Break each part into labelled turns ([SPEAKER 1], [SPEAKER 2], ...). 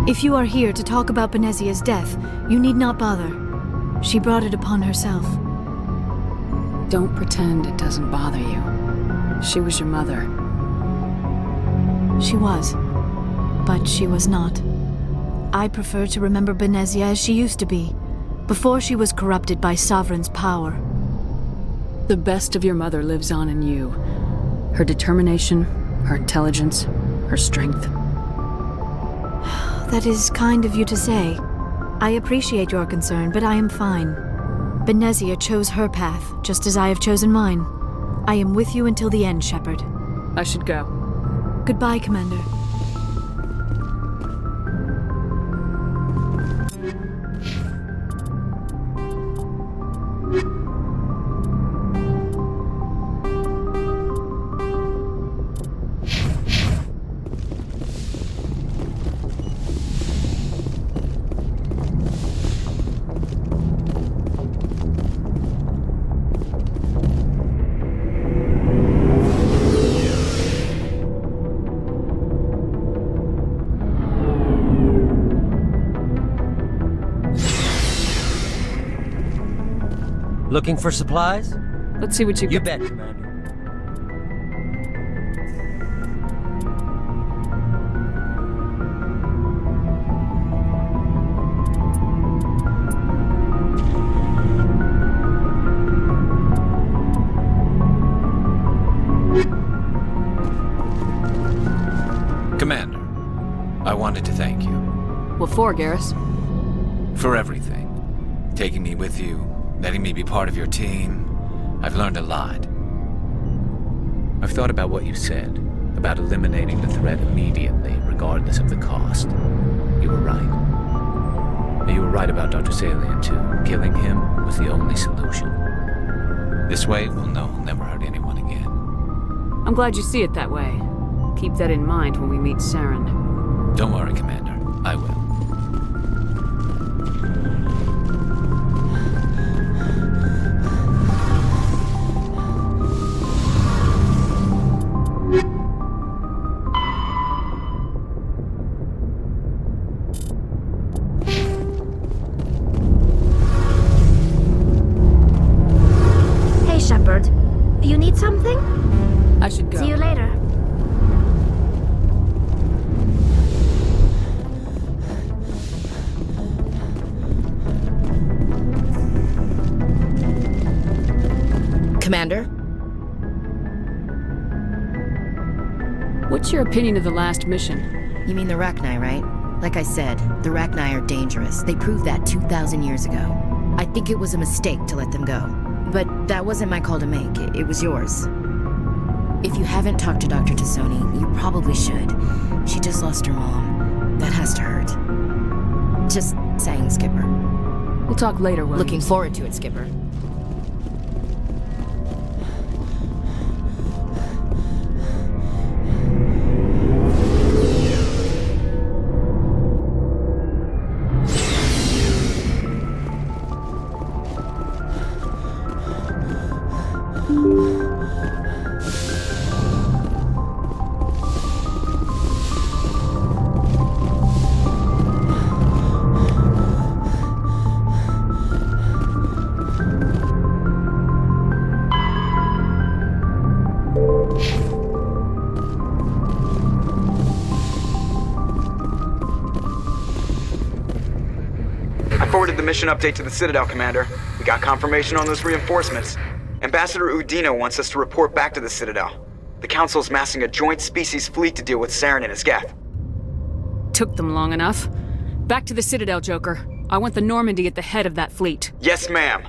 [SPEAKER 1] If you are here to talk about Benezia's death, you need not bother. She brought it upon herself.
[SPEAKER 2] Don't pretend it doesn't bother you. She was your mother.
[SPEAKER 1] She was. But she was not. I prefer to remember Benezia as she used to be, before she was corrupted by Sovereign's power.
[SPEAKER 2] The best of your mother lives on in you. Her determination, her intelligence, her strength.
[SPEAKER 1] That is kind of you to say. I appreciate your concern, but I am fine. Benezia chose her path, just as I have chosen mine. I am with you until the end, Shepard.
[SPEAKER 2] I should go.
[SPEAKER 1] Goodbye, Commander.
[SPEAKER 3] Looking for supplies?
[SPEAKER 2] Let's see what you
[SPEAKER 3] You
[SPEAKER 2] got.
[SPEAKER 3] bet, Commander.
[SPEAKER 4] Commander, I wanted to thank you.
[SPEAKER 2] What for, Garrus?
[SPEAKER 4] For everything. Taking me with you, letting me be part of your team. I've learned a lot. I've thought about what you said, about eliminating the threat immediately, regardless of the cost. You were right. You were right about Dr. Salian, too. Killing him was the only solution. This way, we'll know he'll never hurt anyone again.
[SPEAKER 2] I'm glad you see it that way. Keep that in mind when we meet Saren.
[SPEAKER 4] Don't worry, Commander. I will.
[SPEAKER 5] Hey, Shepard. You need something?
[SPEAKER 2] I should go.
[SPEAKER 5] See you later.
[SPEAKER 6] Commander?
[SPEAKER 2] What's your opinion of the last mission?
[SPEAKER 6] You mean the Rachni, right? Like I said, the Rachni are dangerous. They proved that 2,000 years ago. I think it was a mistake to let them go. But that wasn't my call to make. It was yours. If you haven't talked to Dr. Tassoni, you probably should. She just lost her mom. That has to hurt. Just saying, Skipper.
[SPEAKER 2] We'll talk later, Williams.
[SPEAKER 6] Looking forward to it, Skipper.
[SPEAKER 7] I forwarded the mission update to the Citadel, Commander. We got confirmation on those reinforcements. Ambassador Udino wants us to report back to the Citadel. The Council's massing a joint species fleet to deal with Saren and his Geth.
[SPEAKER 2] Took them long enough. Back to the Citadel, Joker. I want the Normandy at the head of that fleet.
[SPEAKER 7] Yes, ma'am.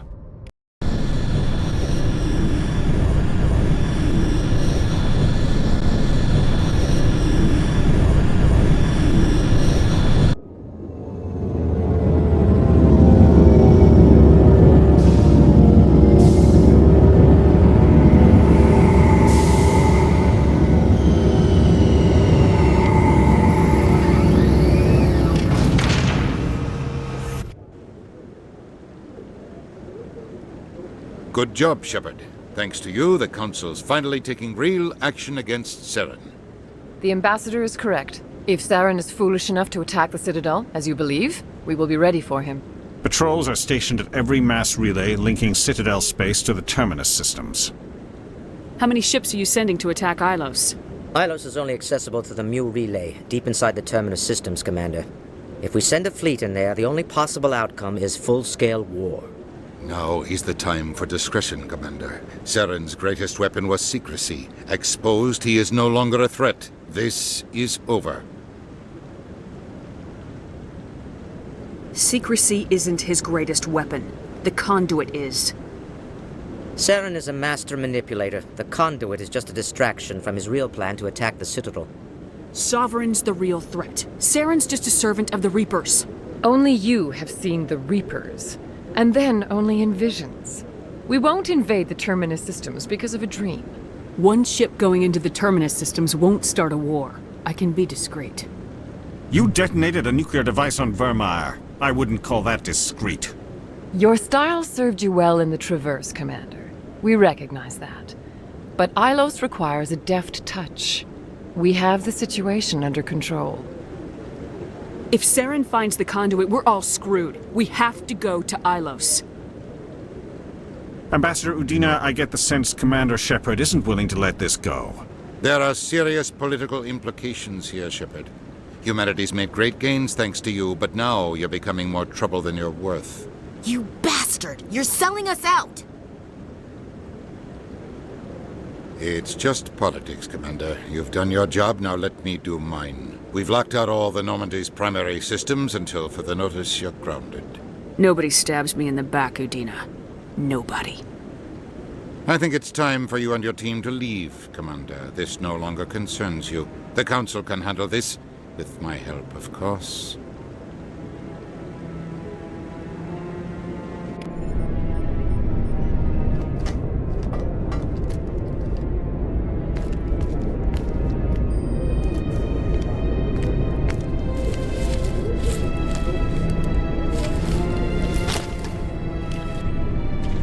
[SPEAKER 8] Good job, Shepard. Thanks to you, the Council's finally taking real action against Saren.
[SPEAKER 9] The Ambassador is correct.
[SPEAKER 3] If Saren is foolish enough to attack the Citadel, as you believe, we will be ready for him.
[SPEAKER 9] Patrols are stationed at every mass relay linking Citadel space to the Terminus systems.
[SPEAKER 2] How many ships are you sending to attack Ilos?
[SPEAKER 10] Ilos is only accessible to the Mu relay, deep inside the Terminus systems, Commander. If we send a fleet in there, the only possible outcome is full-scale war.
[SPEAKER 8] Now is the time for discretion, Commander. Saren's greatest weapon was secrecy. Exposed, he is no longer a threat. This is over.
[SPEAKER 2] Secrecy isn't his greatest weapon. The conduit is.
[SPEAKER 10] Saren is a master manipulator. The conduit is just a distraction from his real plan to attack the Citadel.
[SPEAKER 2] Sovereign's the real threat. Saren's just a servant of the Reapers.
[SPEAKER 3] Only you have seen the Reapers, and then only in visions. We won't invade the Terminus systems because of a dream.
[SPEAKER 2] One ship going into the Terminus systems won't start a war. I can be discreet.
[SPEAKER 9] You detonated a nuclear device on Vermeer. I wouldn't call that discreet.
[SPEAKER 3] Your style served you well in the Traverse, Commander. We recognize that. But Ilos requires a deft touch. We have the situation under control.
[SPEAKER 2] If Saren finds the conduit, we're all screwed. We have to go to Ilos.
[SPEAKER 9] Ambassador Udina, I get the sense Commander Shepard isn't willing to let this go.
[SPEAKER 8] There are serious political implications here, Shepard. Humanity's made great gains thanks to you, but now you're becoming more trouble than you're worth.
[SPEAKER 6] You bastard! You're selling us out!
[SPEAKER 8] It's just politics, Commander. You've done your job, now let me do mine. We've locked out all the Normandy's primary systems until further notice you're grounded.
[SPEAKER 2] Nobody stabs me in the back, Udina. Nobody.
[SPEAKER 8] I think it's time for you and your team to leave, Commander. This no longer concerns you. The Council can handle this, with my help, of course.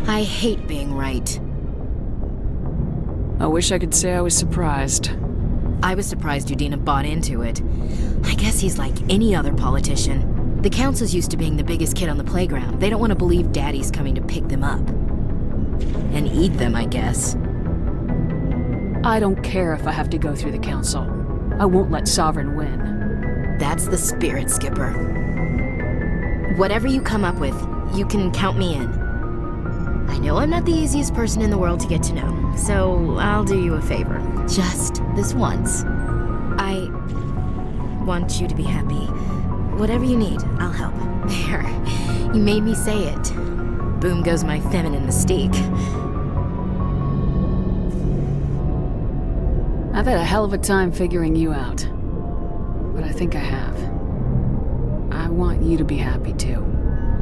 [SPEAKER 6] I hate being right.
[SPEAKER 2] I wish I could say I was surprised.
[SPEAKER 6] I was surprised Udina bought into it. I guess he's like any other politician. The Council's used to being the biggest kid on the playground. They don't want to believe Daddy's coming to pick them up. And eat them, I guess.
[SPEAKER 2] I don't care if I have to go through the Council. I won't let Sovereign win.
[SPEAKER 6] That's the spirit, Skipper. Whatever you come up with, you can count me in. I know I'm not the easiest person in the world to get to know, so I'll do you a favor. Just this once. I want you to be happy. Whatever you need, I'll help. There. You made me say it. Boom goes my feminine mystique.
[SPEAKER 2] I've had a hell of a time figuring you out. But I think I have. I want you to be happy too.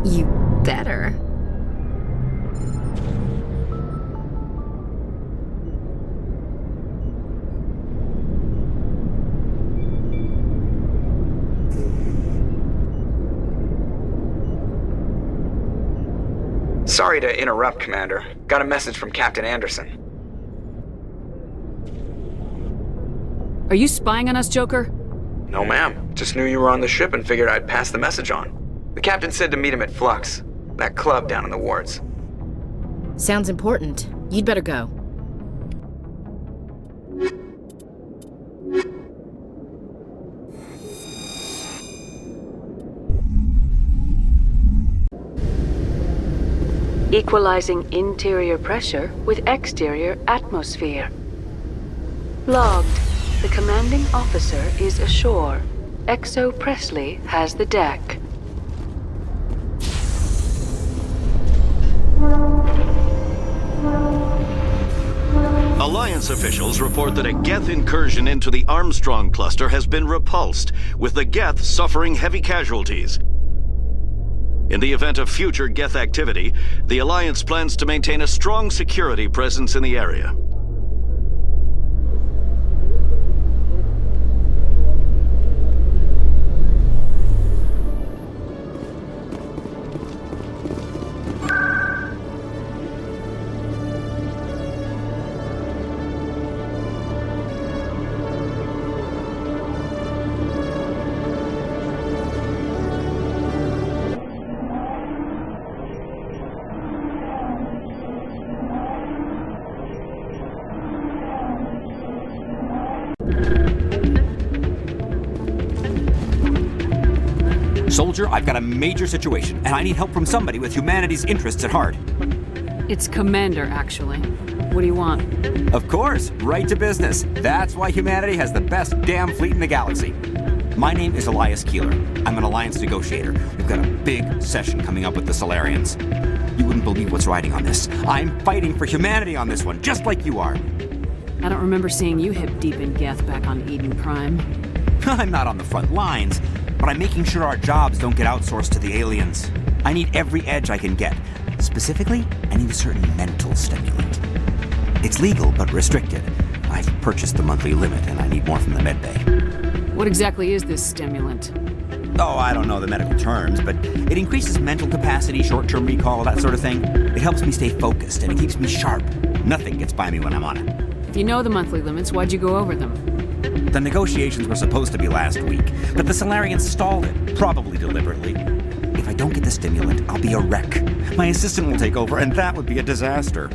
[SPEAKER 6] You better.
[SPEAKER 7] Sorry to interrupt, Commander. Got a message from Captain Anderson.
[SPEAKER 2] Are you spying on us, Joker?
[SPEAKER 7] No, ma'am. Just knew you were on the ship and figured I'd pass the message on. The captain said to meet him at Flux, that club down in the wards.
[SPEAKER 6] Sounds important. You'd better go.
[SPEAKER 11] Equalizing interior pressure with exterior atmosphere. Logged. The commanding officer is ashore. Exo Presley has the deck.
[SPEAKER 12] Alliance officials report that a Geth incursion into the Armstrong cluster has been repulsed, with the Geth suffering heavy casualties. In the event of future Geth activity, the Alliance plans to maintain a strong security presence in the area.
[SPEAKER 13] Soldier, I've got a major situation, and I need help from somebody with humanity's interests at heart.
[SPEAKER 2] It's Commander, actually. What do you want?
[SPEAKER 13] Of course, right to business. That's why humanity has the best damn fleet in the galaxy. My name is Elias Keeler. I'm an alliance negotiator. We've got a big session coming up with the Solarians. You wouldn't believe what's riding on this. I'm fighting for humanity on this one, just like you are.
[SPEAKER 2] I don't remember seeing you hip deep in Geth back on Eden Prime.
[SPEAKER 13] I'm not on the front lines, but I'm making sure our jobs don't get outsourced to the aliens. I need every edge I can get. Specifically, I need a certain mental stimulant. It's legal, but restricted. I've purchased the monthly limit, and I need more from the medbay.
[SPEAKER 2] What exactly is this stimulant?
[SPEAKER 13] Oh, I don't know the medical terms, but it increases mental capacity, short-term recall, that sort of thing. It helps me stay focused, and it keeps me sharp. Nothing gets by me when I'm on it.
[SPEAKER 2] If you know the monthly limits, why'd you go over them?
[SPEAKER 13] The negotiations were supposed to be last week, but the Solarians stalled it, probably deliberately. If I don't get the stimulant, I'll be a wreck. My assistant will take over, and that would be a disaster.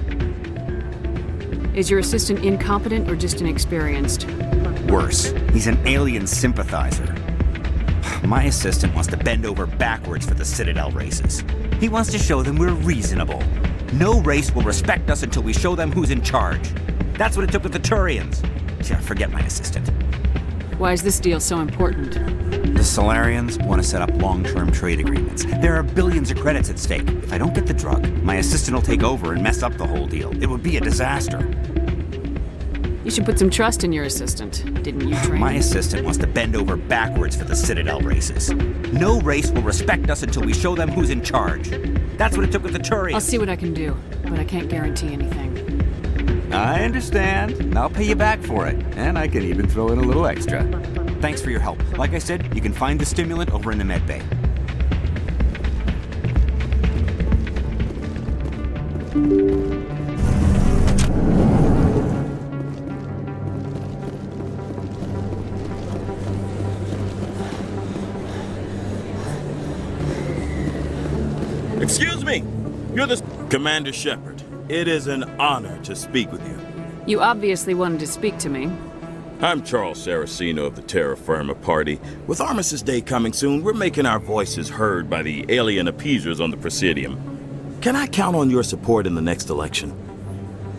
[SPEAKER 2] Is your assistant incompetent or just inexperienced?
[SPEAKER 13] Worse, he's an alien sympathizer. My assistant wants to bend over backwards for the Citadel races. He wants to show them we're reasonable. No race will respect us until we show them who's in charge. That's what it took with the Turians. Yeah, forget my assistant.
[SPEAKER 2] Why is this deal so important?
[SPEAKER 13] The Solarians want to set up long-term trade agreements. There are billions of credits at stake. If I don't get the drug, my assistant will take over and mess up the whole deal. It would be a disaster.
[SPEAKER 2] You should put some trust in your assistant. Didn't you train?
[SPEAKER 13] My assistant wants to bend over backwards for the Citadel races. No race will respect us until we show them who's in charge. That's what it took with the Turians.
[SPEAKER 2] I'll see what I can do, but I can't guarantee anything.
[SPEAKER 13] I understand. I'll pay you back for it. And I can even throw in a little extra. Thanks for your help. Like I said, you can find the stimulant over in the medbay.
[SPEAKER 14] Excuse me! You're the Commander Shepard. It is an honor to speak with you.
[SPEAKER 2] You obviously wanted to speak to me.
[SPEAKER 14] I'm Charles Saraceno of the Terra Firma Party. With Armistice Day coming soon, we're making our voices heard by the alien appeasers on the Presidium. Can I count on your support in the next election?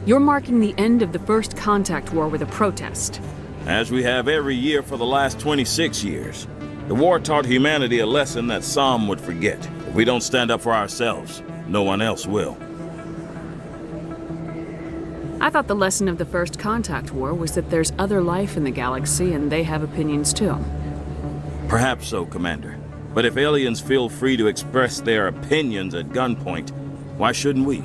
[SPEAKER 2] You're marking the end of the first contact war with a protest.
[SPEAKER 14] As we have every year for the last 26 years. The war taught humanity a lesson that some would forget. If we don't stand up for ourselves, no one else will.
[SPEAKER 2] I thought the lesson of the first contact war was that there's other life in the galaxy and they have opinions too.
[SPEAKER 14] Perhaps so, Commander. But if aliens feel free to express their opinions at gunpoint, why shouldn't we?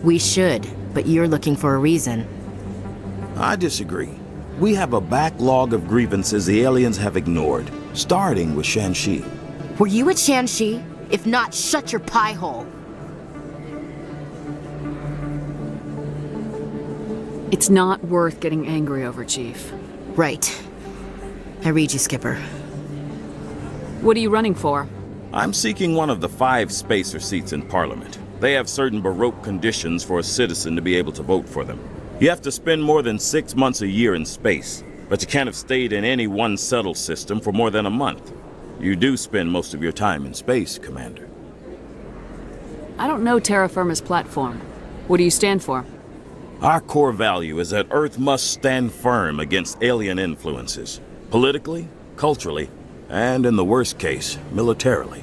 [SPEAKER 6] We should, but you're looking for a reason.
[SPEAKER 14] I disagree. We have a backlog of grievances the aliens have ignored, starting with Shanxi.
[SPEAKER 6] Were you at Shanxi? If not, shut your pie hole.
[SPEAKER 2] It's not worth getting angry over, Chief.
[SPEAKER 6] Right. I read you, Skipper.
[SPEAKER 2] What are you running for?
[SPEAKER 14] I'm seeking one of the 5 spacer seats in Parliament. They have certain Baroque conditions for a citizen to be able to vote for them. You have to spend more than 6 months a year in space, but you can't have stayed in any one settled system for more than a month. You do spend most of your time in space, Commander.
[SPEAKER 2] I don't know Terra Firma's platform. What do you stand for?
[SPEAKER 14] Our core value is that Earth must stand firm against alien influences, politically, culturally, and in the worst case, militarily.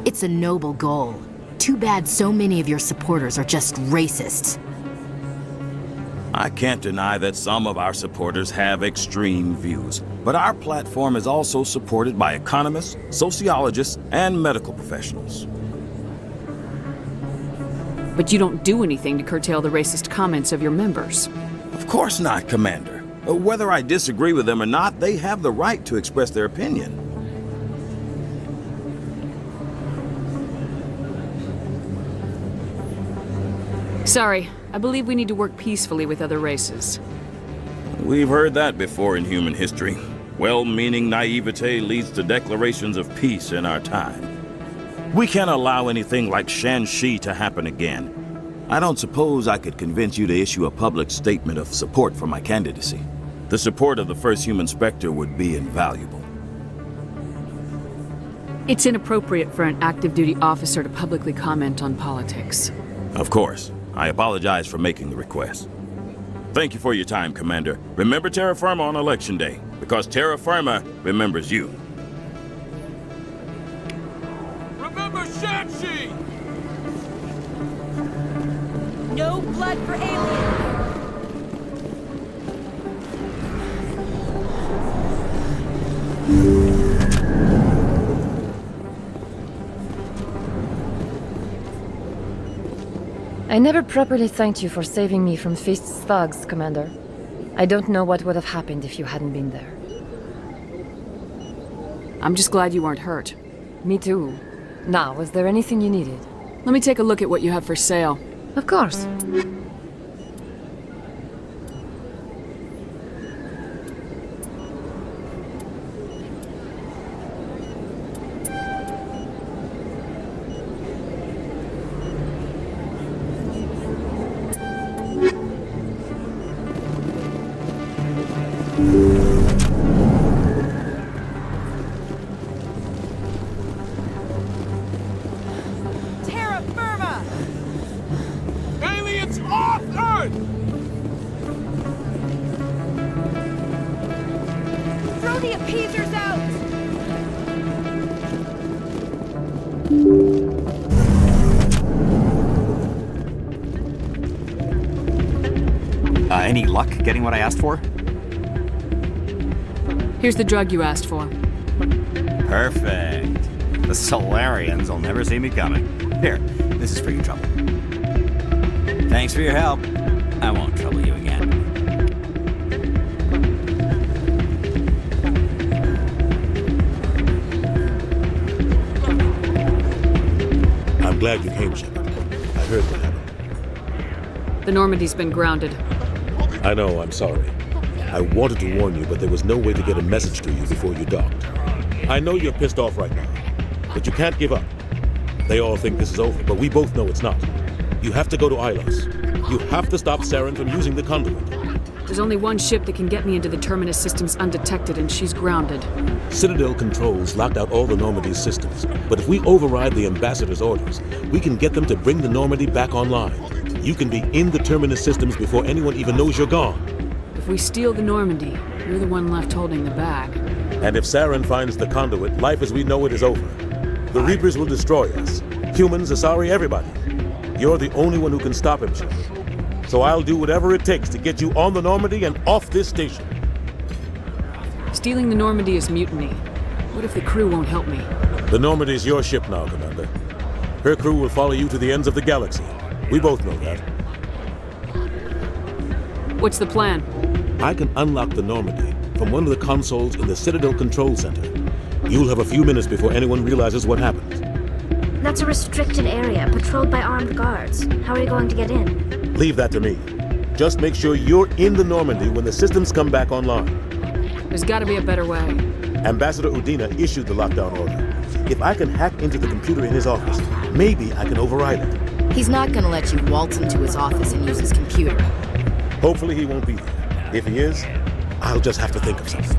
[SPEAKER 6] It's a noble goal. Too bad so many of your supporters are just racists.
[SPEAKER 14] I can't deny that some of our supporters have extreme views, but our platform is also supported by economists, sociologists, and medical professionals.
[SPEAKER 2] But you don't do anything to curtail the racist comments of your members.
[SPEAKER 14] Of course not, Commander. Whether I disagree with them or not, they have the right to express their opinion.
[SPEAKER 2] Sorry, I believe we need to work peacefully with other races.
[SPEAKER 14] We've heard that before in human history. Well-meaning naivete leads to declarations of peace in our time. We can't allow anything like Shanxi to happen again. I don't suppose I could convince you to issue a public statement of support for my candidacy. The support of the first human Spectre would be invaluable.
[SPEAKER 2] It's inappropriate for an active duty officer to publicly comment on politics.
[SPEAKER 14] Of course. I apologize for making the request. Thank you for your time, Commander. Remember Terra Firma on Election Day, because Terra Firma remembers you.
[SPEAKER 15] Remember Shamshi!
[SPEAKER 16] No blood for aliens!
[SPEAKER 3] I never properly thanked you for saving me from Feast's thugs, Commander. I don't know what would have happened if you hadn't been there.
[SPEAKER 2] I'm just glad you weren't hurt.
[SPEAKER 3] Me too. Now, was there anything you needed?
[SPEAKER 2] Let me take a look at what you have for sale.
[SPEAKER 3] Of course.
[SPEAKER 16] Terra Firma!
[SPEAKER 15] Aliens off Earth!
[SPEAKER 16] Throw the appeasers out!
[SPEAKER 13] Any luck getting what I asked for?
[SPEAKER 2] Here's the drug you asked for.
[SPEAKER 13] Perfect. The Solarians will never see me coming. Here, this is for your trouble. Thanks for your help. I won't trouble you again.
[SPEAKER 17] I'm glad you came, Shepard. I heard what happened.
[SPEAKER 2] The Normandy's been grounded.
[SPEAKER 17] I know, I'm sorry. I wanted to warn you, but there was no way to get a message to you before you docked. I know you're pissed off right now, but you can't give up. They all think this is over, but we both know it's not. You have to go to Ilos. You have to stop Saren from using the conduit.
[SPEAKER 2] There's only one ship that can get me into the Terminus systems undetected, and she's grounded.
[SPEAKER 17] Citadel controls locked out all the Normandy's systems, but if we override the Ambassador's orders, we can get them to bring the Normandy back online. You can be in the Terminus systems before anyone even knows you're gone.
[SPEAKER 2] If we steal the Normandy, you're the one left holding the bag.
[SPEAKER 17] And if Saren finds the conduit, life as we know it is over. The Reapers will destroy us. Humans, Asari, everybody. You're the only one who can stop him, Shepard. So I'll do whatever it takes to get you on the Normandy and off this station.
[SPEAKER 2] Stealing the Normandy is mutiny. What if the crew won't help me?
[SPEAKER 17] The Normandy's your ship now, Commander. Her crew will follow you to the ends of the galaxy. We both know that.
[SPEAKER 2] What's the plan?
[SPEAKER 17] I can unlock the Normandy from one of the consoles in the Citadel Control Center. You'll have a few minutes before anyone realizes what happened.
[SPEAKER 5] That's a restricted area, patrolled by armed guards. How are you going to get in?
[SPEAKER 17] Leave that to me. Just make sure you're in the Normandy when the systems come back online.
[SPEAKER 2] There's gotta be a better way.
[SPEAKER 17] Ambassador Udina issued the lockdown order. If I can hack into the computer in his office, maybe I can override it.
[SPEAKER 6] He's not gonna let you waltz into his office and use his computer.
[SPEAKER 17] Hopefully he won't be there. If he is, I'll just have to think of something.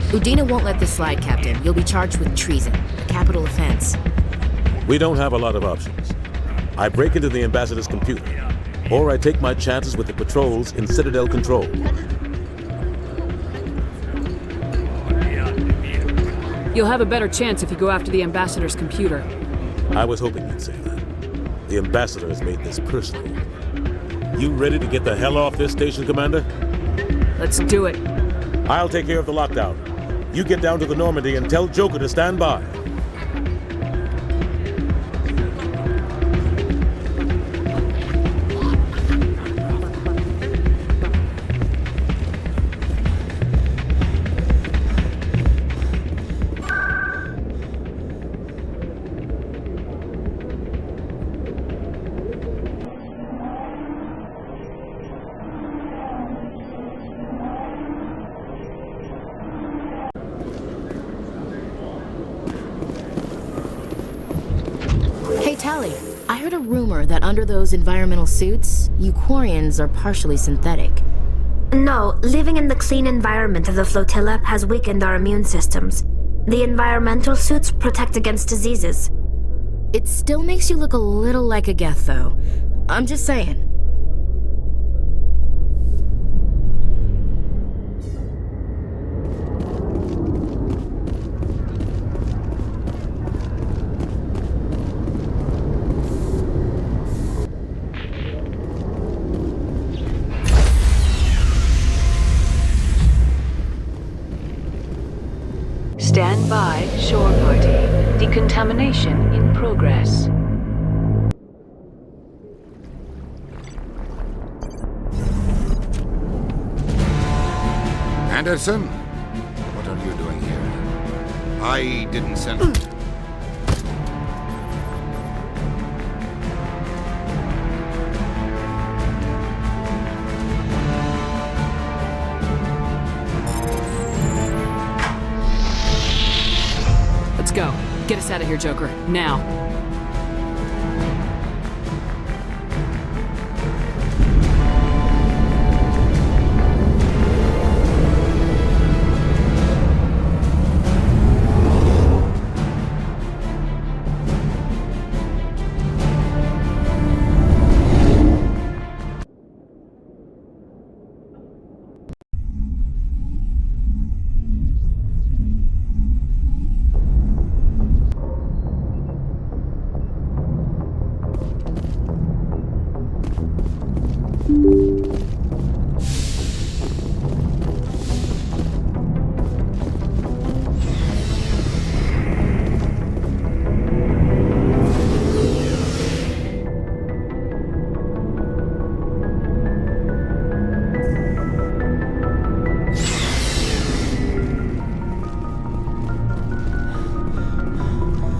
[SPEAKER 6] Udina won't let this slide, Captain. You'll be charged with treason, a capital offense.
[SPEAKER 17] We don't have a lot of options. I break into the Ambassador's computer, or I take my chances with the patrols in Citadel Control.
[SPEAKER 2] You'll have a better chance if you go after the Ambassador's computer.
[SPEAKER 17] I was hoping you'd say that. The Ambassador has made this personal. You ready to get the hell off this station, Commander?
[SPEAKER 2] Let's do it.
[SPEAKER 17] I'll take care of the lockdown. You get down to the Normandy and tell Joker to stand by.
[SPEAKER 6] I heard a rumor that under those environmental suits, Euquarians are partially synthetic.
[SPEAKER 5] No, living in the clean environment of the flotilla has weakened our immune systems. The environmental suits protect against diseases.
[SPEAKER 6] It still makes you look a little like a Geth, though. I'm just saying.
[SPEAKER 11] Stand by, shore party. Decontamination in progress.
[SPEAKER 8] Anderson? What are you doing here? I didn't send...
[SPEAKER 2] Let's go. Get us out of here, Joker. Now.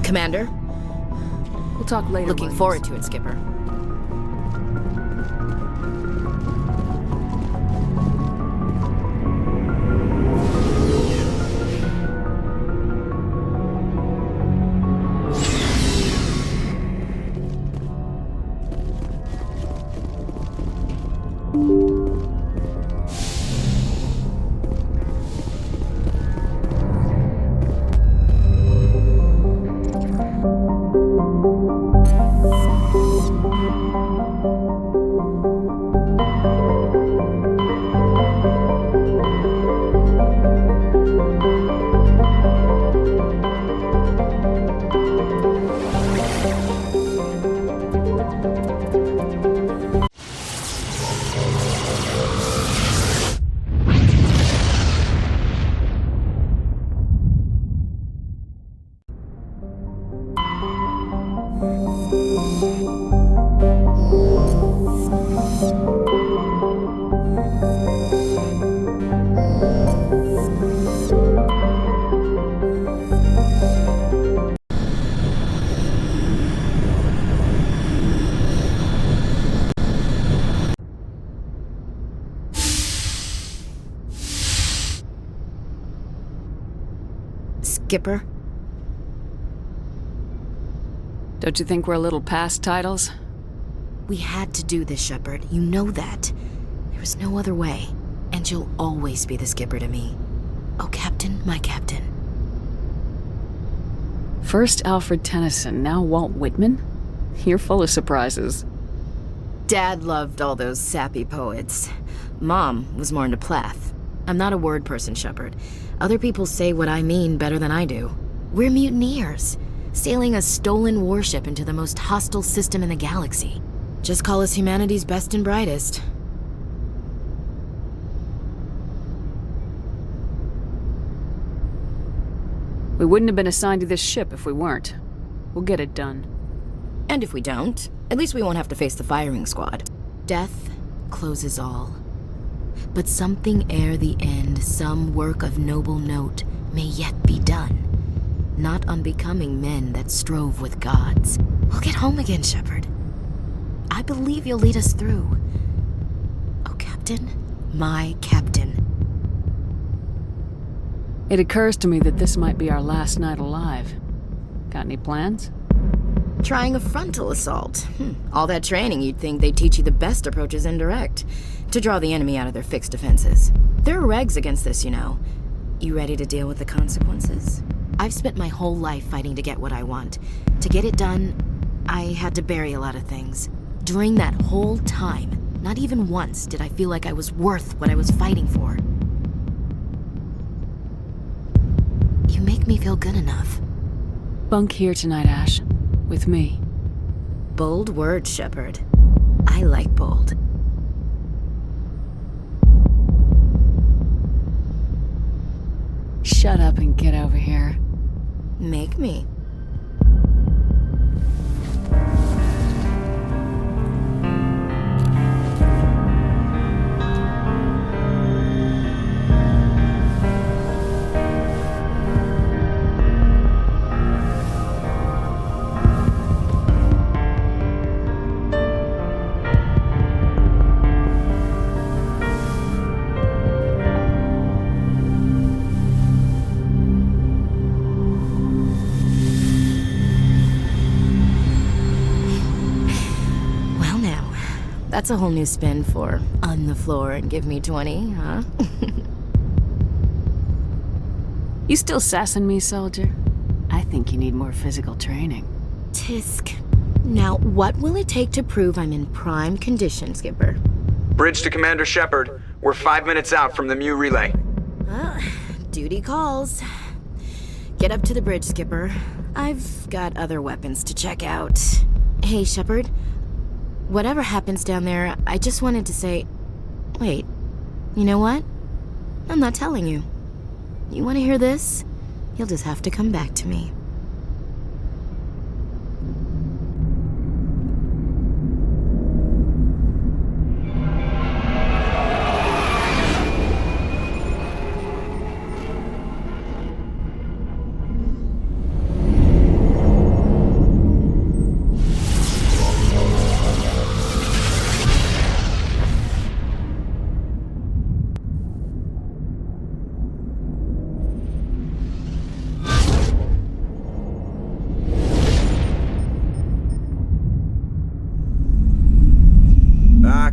[SPEAKER 6] Commander?
[SPEAKER 2] We'll talk later.
[SPEAKER 6] Looking forward to it, Skipper. Skipper?
[SPEAKER 2] Don't you think we're a little past titles?
[SPEAKER 6] We had to do this, Shepard. You know that. There was no other way. And you'll always be the skipper to me. Oh, Captain, my Captain.
[SPEAKER 2] First Alfred Tennyson, now Walt Whitman? You're full of surprises.
[SPEAKER 6] Dad loved all those sappy poets. Mom was more into Plath. I'm not a word person, Shepard. Other people say what I mean better than I do. We're mutineers, sailing a stolen warship into the most hostile system in the galaxy. Just call us humanity's best and brightest.
[SPEAKER 2] We wouldn't have been assigned to this ship if we weren't. We'll get it done.
[SPEAKER 6] And if we don't, at least we won't have to face the firing squad. Death closes all. But something ere the end, some work of noble note, may yet be done. Not unbecoming men that strove with gods. We'll get home again, Shepard. I believe you'll lead us through. Oh, Captain, my Captain.
[SPEAKER 2] It occurs to me that this might be our last night alive. Got any plans?
[SPEAKER 6] Trying a frontal assault. All that training, you'd think they'd teach you the best approach is indirect. To draw the enemy out of their fixed defenses. There are regs against this, you know. You ready to deal with the consequences? I've spent my whole life fighting to get what I want. To get it done, I had to bury a lot of things. During that whole time, not even once did I feel like I was worth what I was fighting for. You make me feel good enough.
[SPEAKER 2] Bunk here tonight, Ash. With me.
[SPEAKER 6] Bold words, Shepard. I like bold.
[SPEAKER 2] Shut up and get over here.
[SPEAKER 6] Make me. That's a whole new spin for on the floor and give me 20, huh?
[SPEAKER 2] You still sassing me, soldier? I think you need more physical training.
[SPEAKER 6] Tisk. Now, what will it take to prove I'm in prime condition, Skipper?
[SPEAKER 7] Bridge to Commander Shepard. We're 5 minutes out from the Mu relay.
[SPEAKER 6] Duty calls. Get up to the bridge, Skipper. I've got other weapons to check out. Hey, Shepard. Whatever happens down there, I just wanted to say... Wait, you know what? I'm not telling you. You want to hear this? You'll just have to come back to me.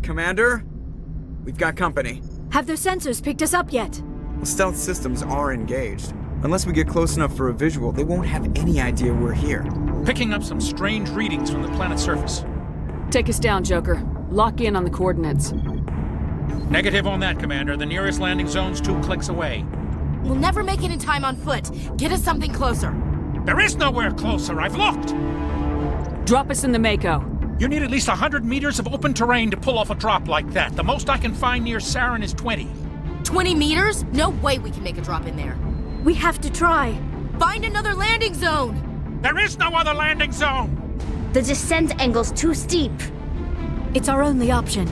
[SPEAKER 7] Commander? We've got company.
[SPEAKER 1] Have their sensors picked us up yet?
[SPEAKER 7] Well, stealth systems are engaged. Unless we get close enough for a visual, they won't have any idea we're here.
[SPEAKER 18] Picking up some strange readings from the planet's surface.
[SPEAKER 2] Take us down, Joker. Lock in on the coordinates.
[SPEAKER 18] Negative on that, Commander. The nearest landing zone's 2 clicks away.
[SPEAKER 6] We'll never make it in time on foot. Get us something closer.
[SPEAKER 18] There is nowhere closer. I've looked.
[SPEAKER 2] Drop us in the Mako.
[SPEAKER 18] You need at least 100 meters of open terrain to pull off a drop like that. The most I can find near Saren is 20.
[SPEAKER 6] 20 meters? No way we can make a drop in there.
[SPEAKER 1] We have to try.
[SPEAKER 6] Find another landing zone!
[SPEAKER 18] There is no other landing zone!
[SPEAKER 5] The descent angle's too steep.
[SPEAKER 1] It's our only option.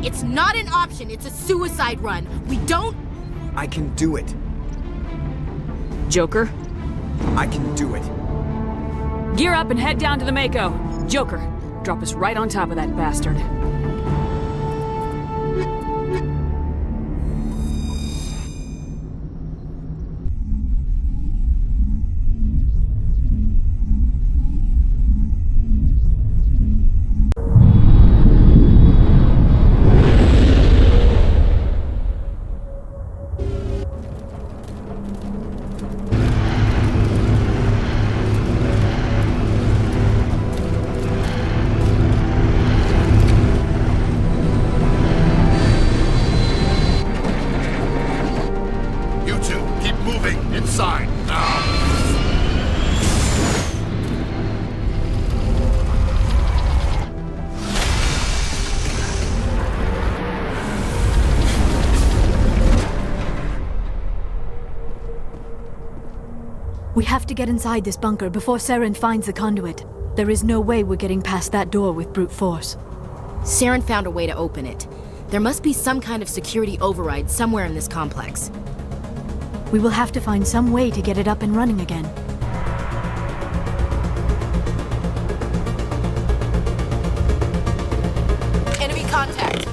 [SPEAKER 6] It's not an option, it's a suicide run. We don't...
[SPEAKER 7] I can do it.
[SPEAKER 2] Joker?
[SPEAKER 7] I can do it.
[SPEAKER 2] Gear up and head down to the Mako. Joker, drop us right on top of that bastard.
[SPEAKER 1] We have to get inside this bunker before Saren finds the conduit. There is no way we're getting past that door with brute force.
[SPEAKER 6] Saren found a way to open it. There must be some kind of security override somewhere in this complex.
[SPEAKER 1] We will have to find some way to get it up and running again.
[SPEAKER 6] Enemy contact!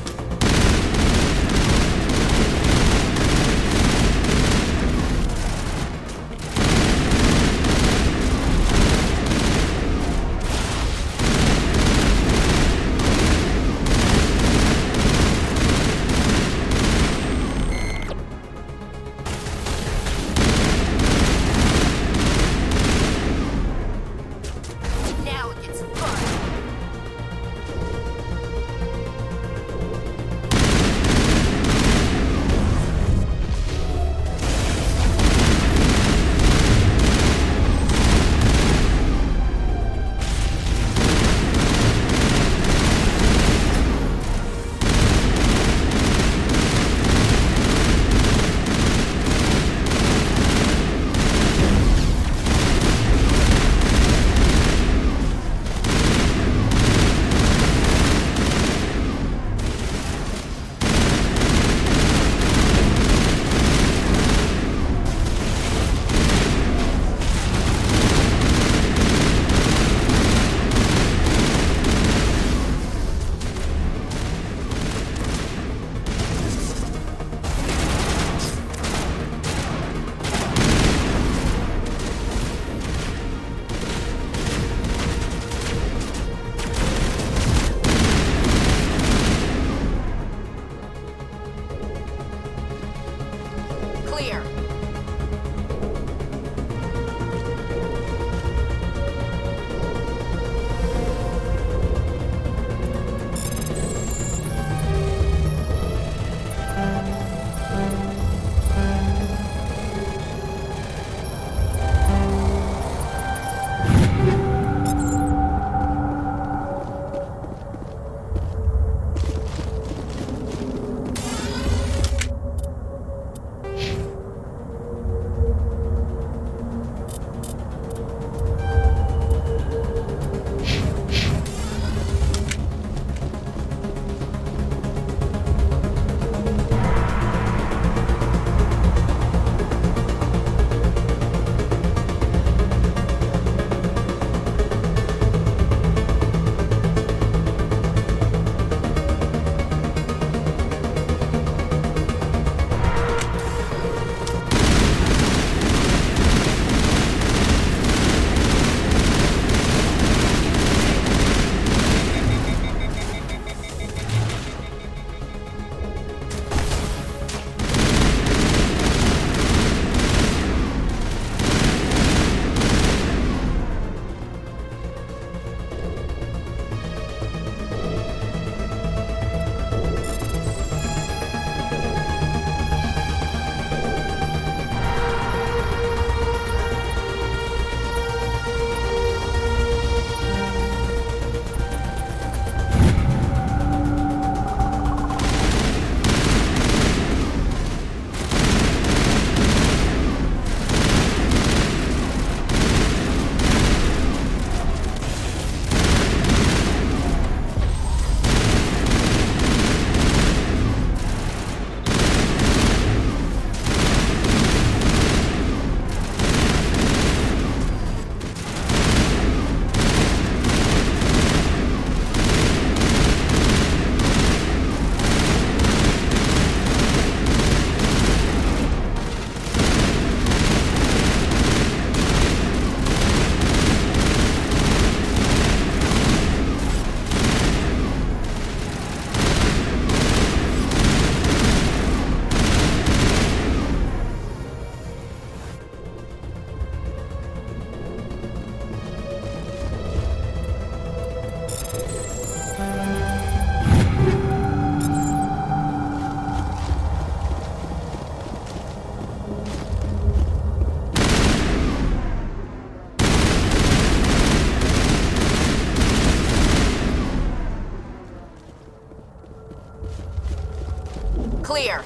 [SPEAKER 16] clear.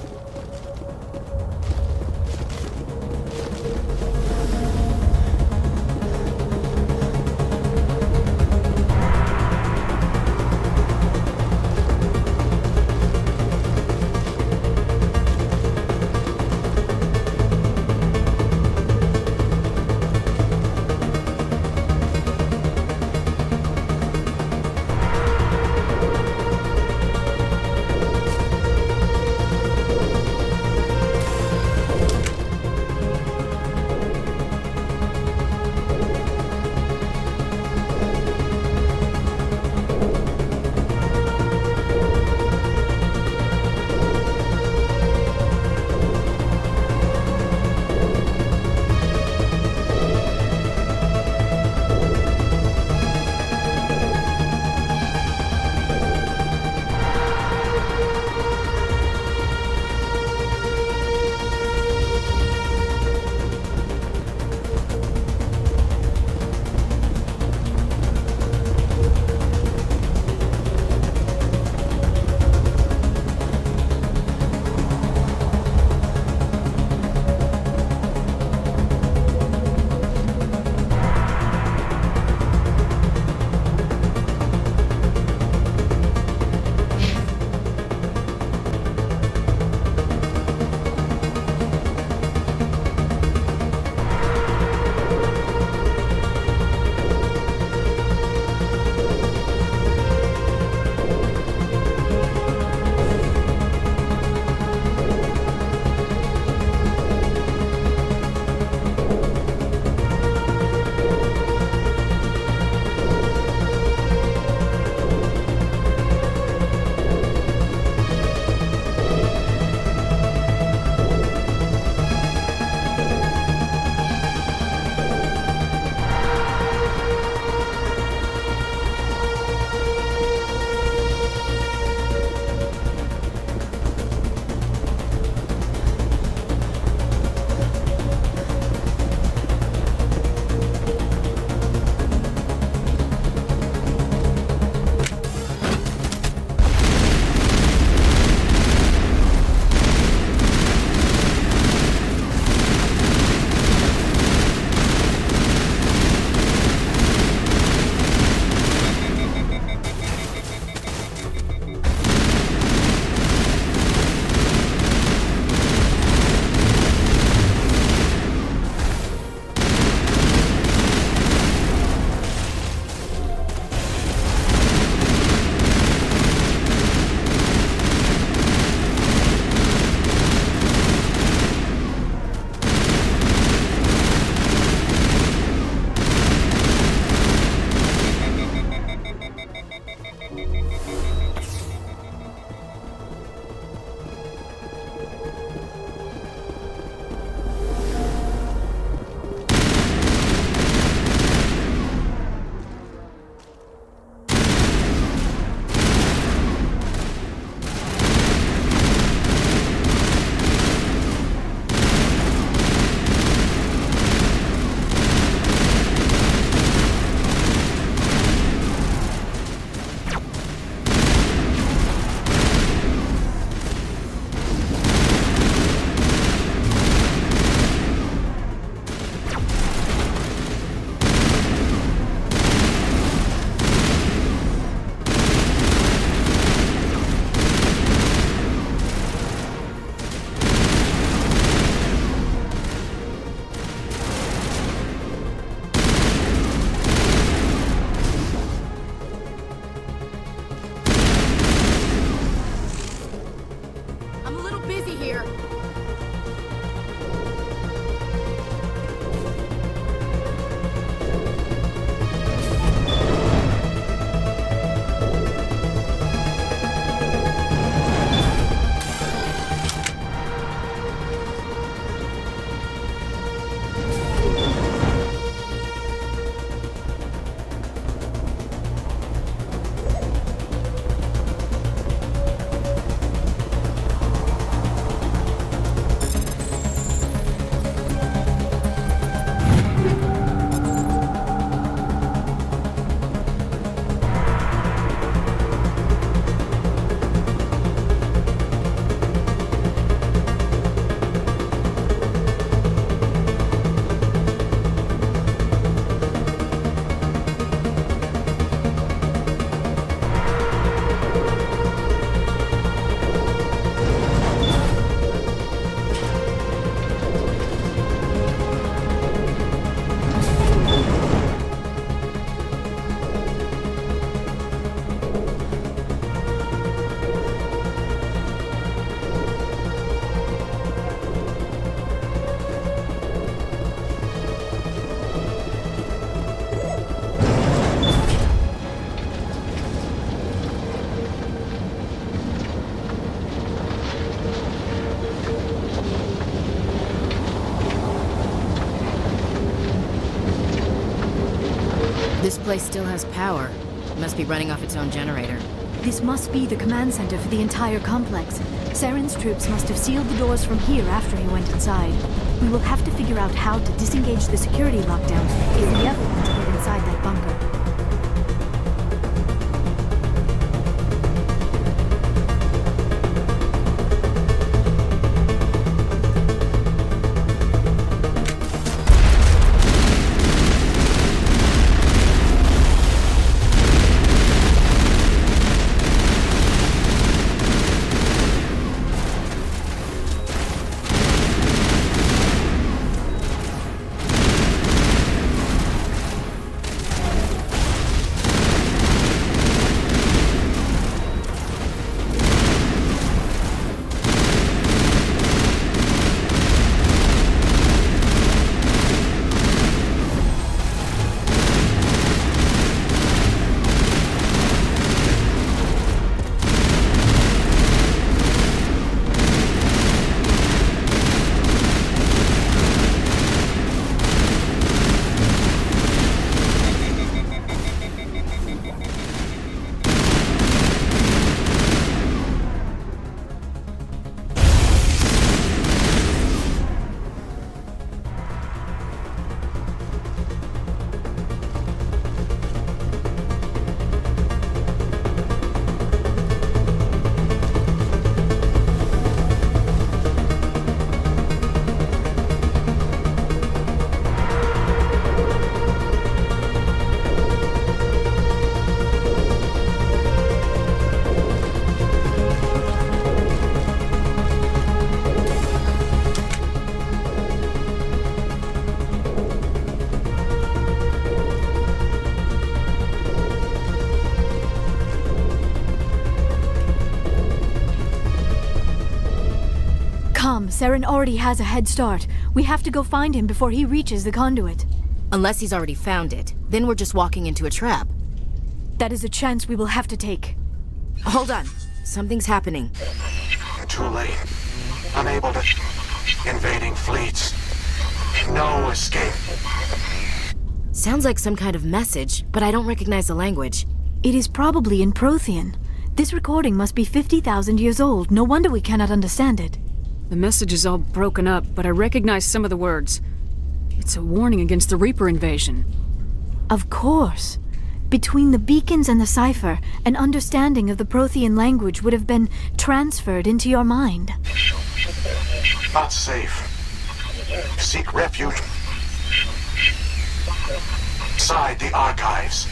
[SPEAKER 6] This place still has power. It must be running off its own generator.
[SPEAKER 1] This must be the command center for the entire complex. Saren's troops must have sealed the doors from here after he went inside. We will have to figure out how to disengage the security lockdown if we ever want to get inside that bunker. Saren already has a head start. We have to go find him before he reaches the conduit.
[SPEAKER 6] Unless he's already found it. Then we're just walking into a trap.
[SPEAKER 1] That is a chance we will have to take.
[SPEAKER 6] Hold on. Something's happening.
[SPEAKER 19] Too late. Unable to... Invading fleets. No escape.
[SPEAKER 6] Sounds like some kind of message, but I don't recognize the language.
[SPEAKER 1] It is probably in Prothean. This recording must be 50,000 years old. No wonder we cannot understand it.
[SPEAKER 2] The message is all broken up, but I recognize some of the words. It's a warning against the Reaper invasion.
[SPEAKER 1] Of course. Between the beacons and the cipher, an understanding of the Prothean language would have been transferred into your mind.
[SPEAKER 19] Not safe. Seek refuge inside the archives.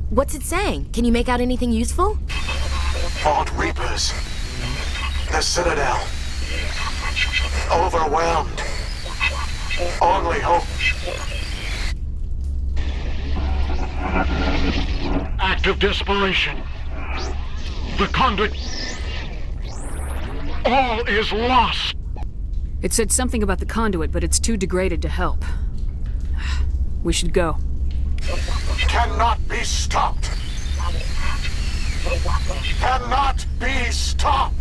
[SPEAKER 6] What's it saying? Can you make out anything useful?
[SPEAKER 19] Fought Reapers. The Citadel. Overwhelmed. Only hope. Act of desperation. The conduit. All is lost.
[SPEAKER 2] It said something about the conduit, but it's too degraded to help. We should go.
[SPEAKER 19] Cannot be stopped. Cannot be stopped.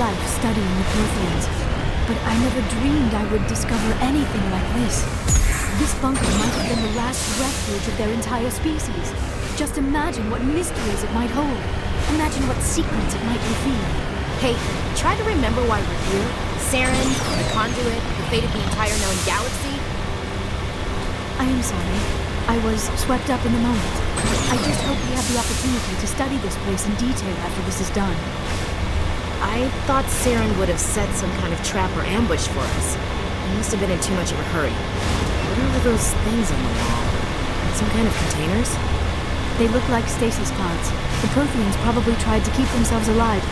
[SPEAKER 1] life studying the Protheans, but I never dreamed I would discover anything like this. This bunker might have been the last refuge of their entire species. Just imagine what mysteries it might hold. Imagine what secrets it might reveal.
[SPEAKER 6] Hey, try to remember why we're here. Saren, the Conduit, the fate of the entire known galaxy.
[SPEAKER 1] I am sorry. I was swept up in the moment. I just hope we have the opportunity to study this place in detail after this is done.
[SPEAKER 6] I thought Saren would have set some kind of trap or ambush for us. He must have been in too much of a hurry. What are all those things on the wall? Some kind of containers?
[SPEAKER 1] They look like stasis pods. The Protheans probably tried to keep themselves alive.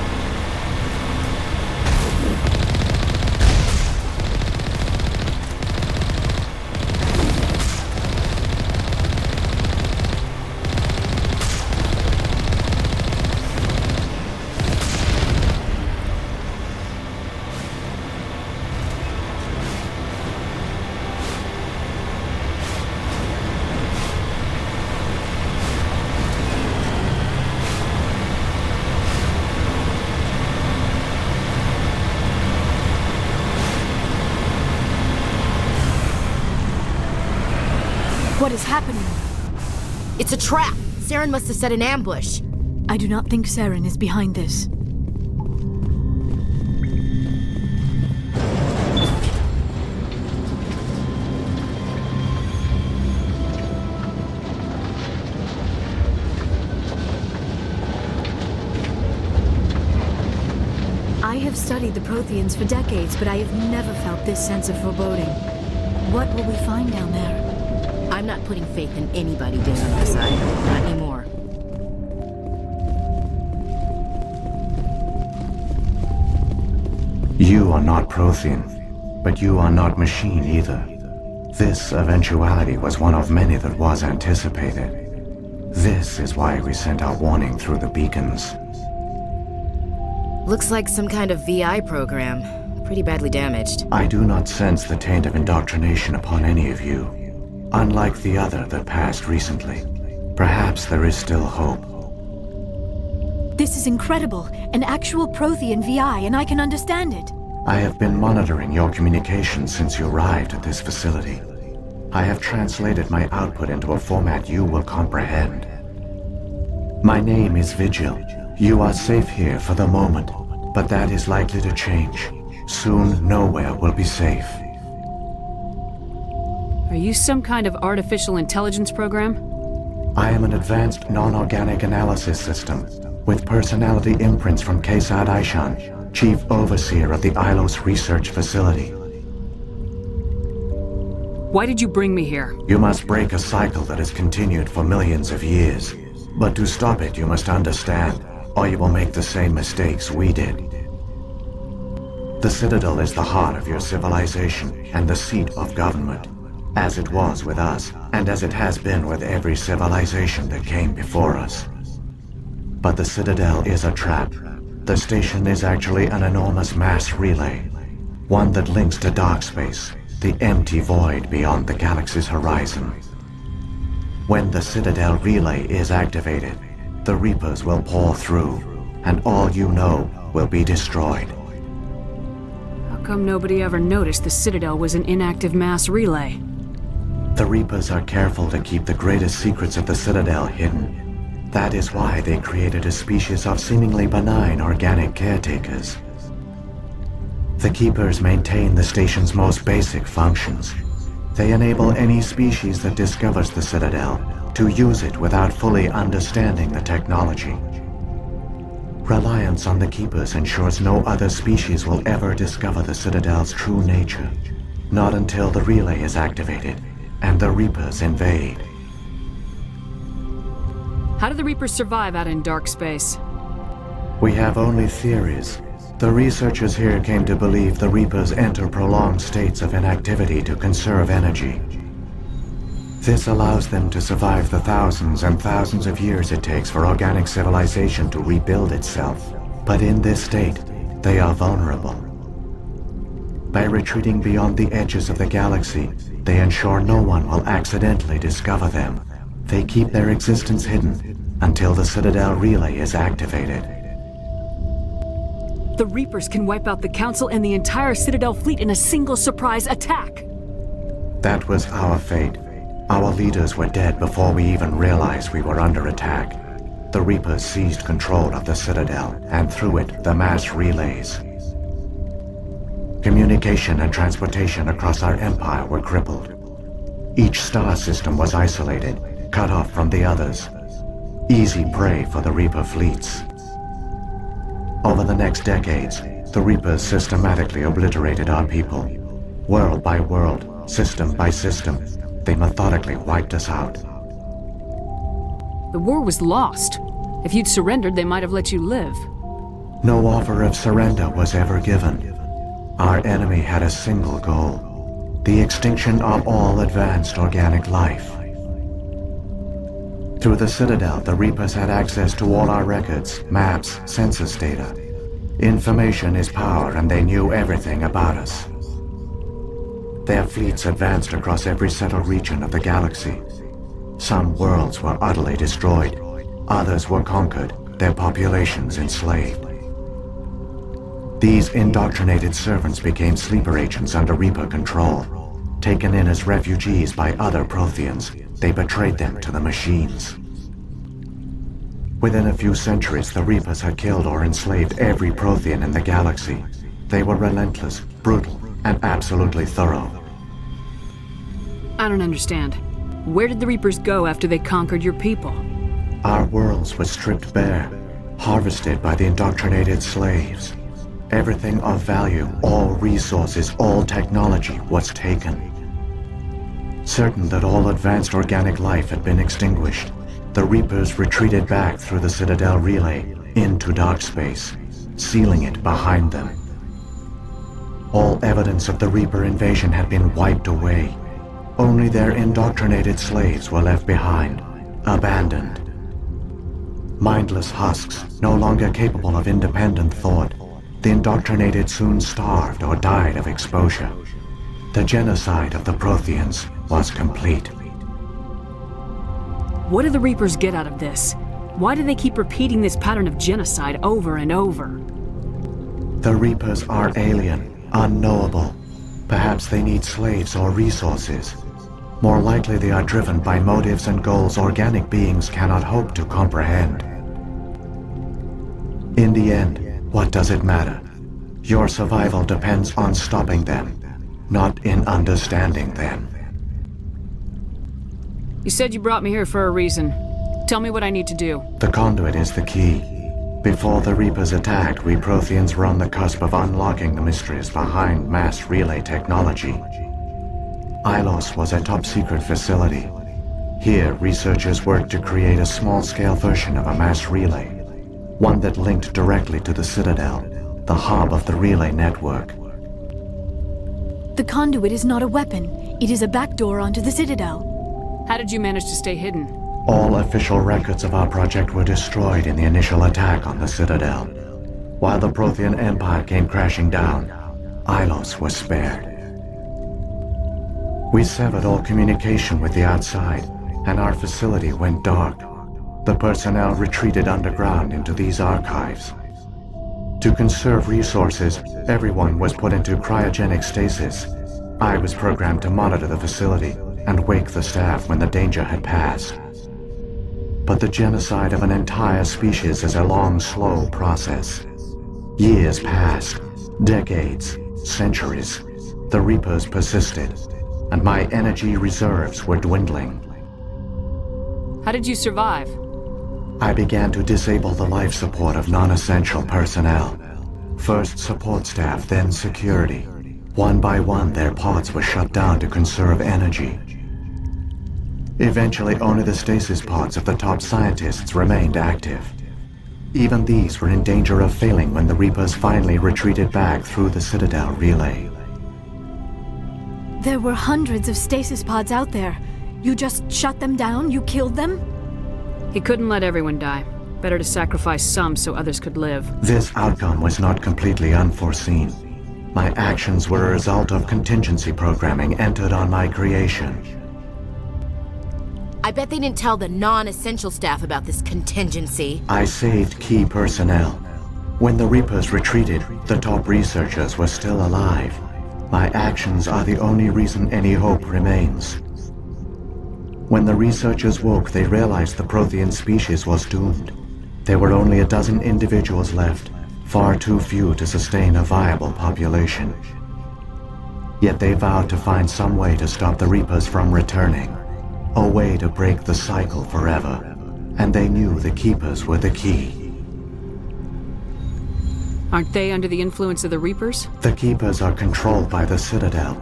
[SPEAKER 1] What is happening?
[SPEAKER 6] It's a trap! Saren must have set an ambush.
[SPEAKER 1] I do not think Saren is behind this. I have studied the Protheans for decades, but I have never felt this sense of foreboding. What will we find down there?
[SPEAKER 6] I'm not putting faith in anybody down on our side. Not anymore.
[SPEAKER 20] You are not Prothean, but you are not machine either. This eventuality was one of many that was anticipated. This is why we sent our warning through the beacons.
[SPEAKER 6] Looks like some kind of VI program. Pretty badly damaged.
[SPEAKER 20] I do not sense the taint of indoctrination upon any of you. Unlike the other that passed recently, perhaps there is still hope.
[SPEAKER 1] This is incredible. An actual Prothean VI, and I can understand it.
[SPEAKER 20] I have been monitoring your communications since you arrived at this facility. I have translated my output into a format you will comprehend. My name is Vigil. You are safe here for the moment, but that is likely to change. Soon, nowhere will be safe.
[SPEAKER 2] Are you some kind of artificial intelligence program?
[SPEAKER 20] I am an advanced non-organic analysis system, with personality imprints from Kesad Aishan, Chief Overseer of the Ilos Research Facility.
[SPEAKER 2] Why did you bring me here?
[SPEAKER 20] You must break a cycle that has continued for millions of years. But to stop it, you must understand, or you will make the same mistakes we did. The Citadel is the heart of your civilization and the seat of government. As it was with us, and as it has been with every civilization that came before us. But the Citadel is a trap. The station is actually an enormous mass relay, one that links to dark space, the empty void beyond the galaxy's horizon. When the Citadel relay is activated, the Reapers will pour through, and all you know will be destroyed.
[SPEAKER 2] How come nobody ever noticed the Citadel was an inactive mass relay?
[SPEAKER 20] The Reapers are careful to keep the greatest secrets of the Citadel hidden. That is why they created a species of seemingly benign organic caretakers. The Keepers maintain the station's most basic functions. They enable any species that discovers the Citadel to use it without fully understanding the technology. Reliance on the Keepers ensures no other species will ever discover the Citadel's true nature. Not until the relay is activated and the Reapers invade.
[SPEAKER 2] How do the Reapers survive out in dark space?
[SPEAKER 20] We have only theories. The researchers here came to believe the Reapers enter prolonged states of inactivity to conserve energy. This allows them to survive the thousands and thousands of years it takes for organic civilization to rebuild itself. But in this state, they are vulnerable. By retreating beyond the edges of the galaxy, they ensure no one will accidentally discover them. They keep their existence hidden until the Citadel relay is activated.
[SPEAKER 2] The Reapers can wipe out the Council and the entire Citadel fleet in a single surprise attack.
[SPEAKER 20] That was our fate. Our leaders were dead before we even realized we were under attack. The Reapers seized control of the Citadel, and through it, the mass relays. Communication and transportation across our empire were crippled. Each star system was isolated, cut off from the others. Easy prey for the Reaper fleets. Over the next decades, the Reapers systematically obliterated our people. World by world, system by system, they methodically wiped us out.
[SPEAKER 2] The war was lost. If you'd surrendered, they might have let you live.
[SPEAKER 20] No offer of surrender was ever given. Our enemy had a single goal: the extinction of all advanced organic life. Through the Citadel, the Reapers had access to all our records, maps, census data. Information is power, and they knew everything about us. Their fleets advanced across every settled region of the galaxy. Some worlds were utterly destroyed. Others were conquered, their populations enslaved. These indoctrinated servants became sleeper agents under Reaper control. Taken in as refugees by other Protheans, they betrayed them to the machines. Within a few centuries, the Reapers had killed or enslaved every Prothean in the galaxy. They were relentless, brutal, and absolutely thorough.
[SPEAKER 2] I don't understand. Where did the Reapers go after they conquered your people?
[SPEAKER 20] Our worlds were stripped bare, harvested by the indoctrinated slaves. Everything of value, all resources, all technology was taken. Certain that all advanced organic life had been extinguished, the Reapers retreated back through the Citadel relay into dark space, sealing it behind them. All evidence of the Reaper invasion had been wiped away. Only their indoctrinated slaves were left behind, abandoned. Mindless husks, no longer capable of independent thought, the indoctrinated soon starved or died of exposure. The genocide of the Protheans was complete.
[SPEAKER 2] What do the Reapers get out of this? Why do they keep repeating this pattern of genocide over and over?
[SPEAKER 20] The Reapers are alien, unknowable. Perhaps they need slaves or resources. More likely they are driven by motives and goals organic beings cannot hope to comprehend. In the end, what does it matter? Your survival depends on stopping them, not in understanding them.
[SPEAKER 2] You said you brought me here for a reason. Tell me what I need to do.
[SPEAKER 20] The conduit is the key. Before the Reapers attacked, we Protheans were on the cusp of unlocking the mysteries behind mass relay technology. Ilos was a top-secret facility. Here, researchers worked to create a small-scale version of a mass relay, one that linked directly to the Citadel, the hub of the relay network.
[SPEAKER 1] The conduit is not a weapon. It is a backdoor onto the Citadel.
[SPEAKER 2] How did you manage to stay hidden?
[SPEAKER 20] All official records of our project were destroyed in the initial attack on the Citadel. While the Prothean Empire came crashing down, Ilos was spared. We severed all communication with the outside, and our facility went dark. The personnel retreated underground into these archives. To conserve resources, everyone was put into cryogenic stasis. I was programmed to monitor the facility and wake the staff when the danger had passed. But the genocide of an entire species is a long, slow process. Years passed, decades, centuries. The Reapers persisted, and my energy reserves were dwindling.
[SPEAKER 2] How did you survive?
[SPEAKER 20] I began to disable the life support of non-essential personnel. First support staff, then security. One by one, their pods were shut down to conserve energy. Eventually, only the stasis pods of the top scientists remained active. Even these were in danger of failing when the Reapers finally retreated back through the Citadel relay.
[SPEAKER 1] There were hundreds of stasis pods out there. You just shut them down? You killed them?
[SPEAKER 2] He couldn't let everyone die. Better to sacrifice some so others could live.
[SPEAKER 20] This outcome was not completely unforeseen. My actions were a result of contingency programming entered on my creation.
[SPEAKER 21] I bet they didn't tell the non-essential staff about this contingency.
[SPEAKER 20] I saved key personnel. When the Reapers retreated, the top researchers were still alive. My actions are the only reason any hope remains. When the researchers woke, they realized the Prothean species was doomed. There were only a dozen individuals left, far too few to sustain a viable population. Yet they vowed to find some way to stop the Reapers from returning, a way to break the cycle forever. And they knew the Keepers were the key.
[SPEAKER 2] Aren't they under the influence of the Reapers?
[SPEAKER 20] The Keepers are controlled by the Citadel.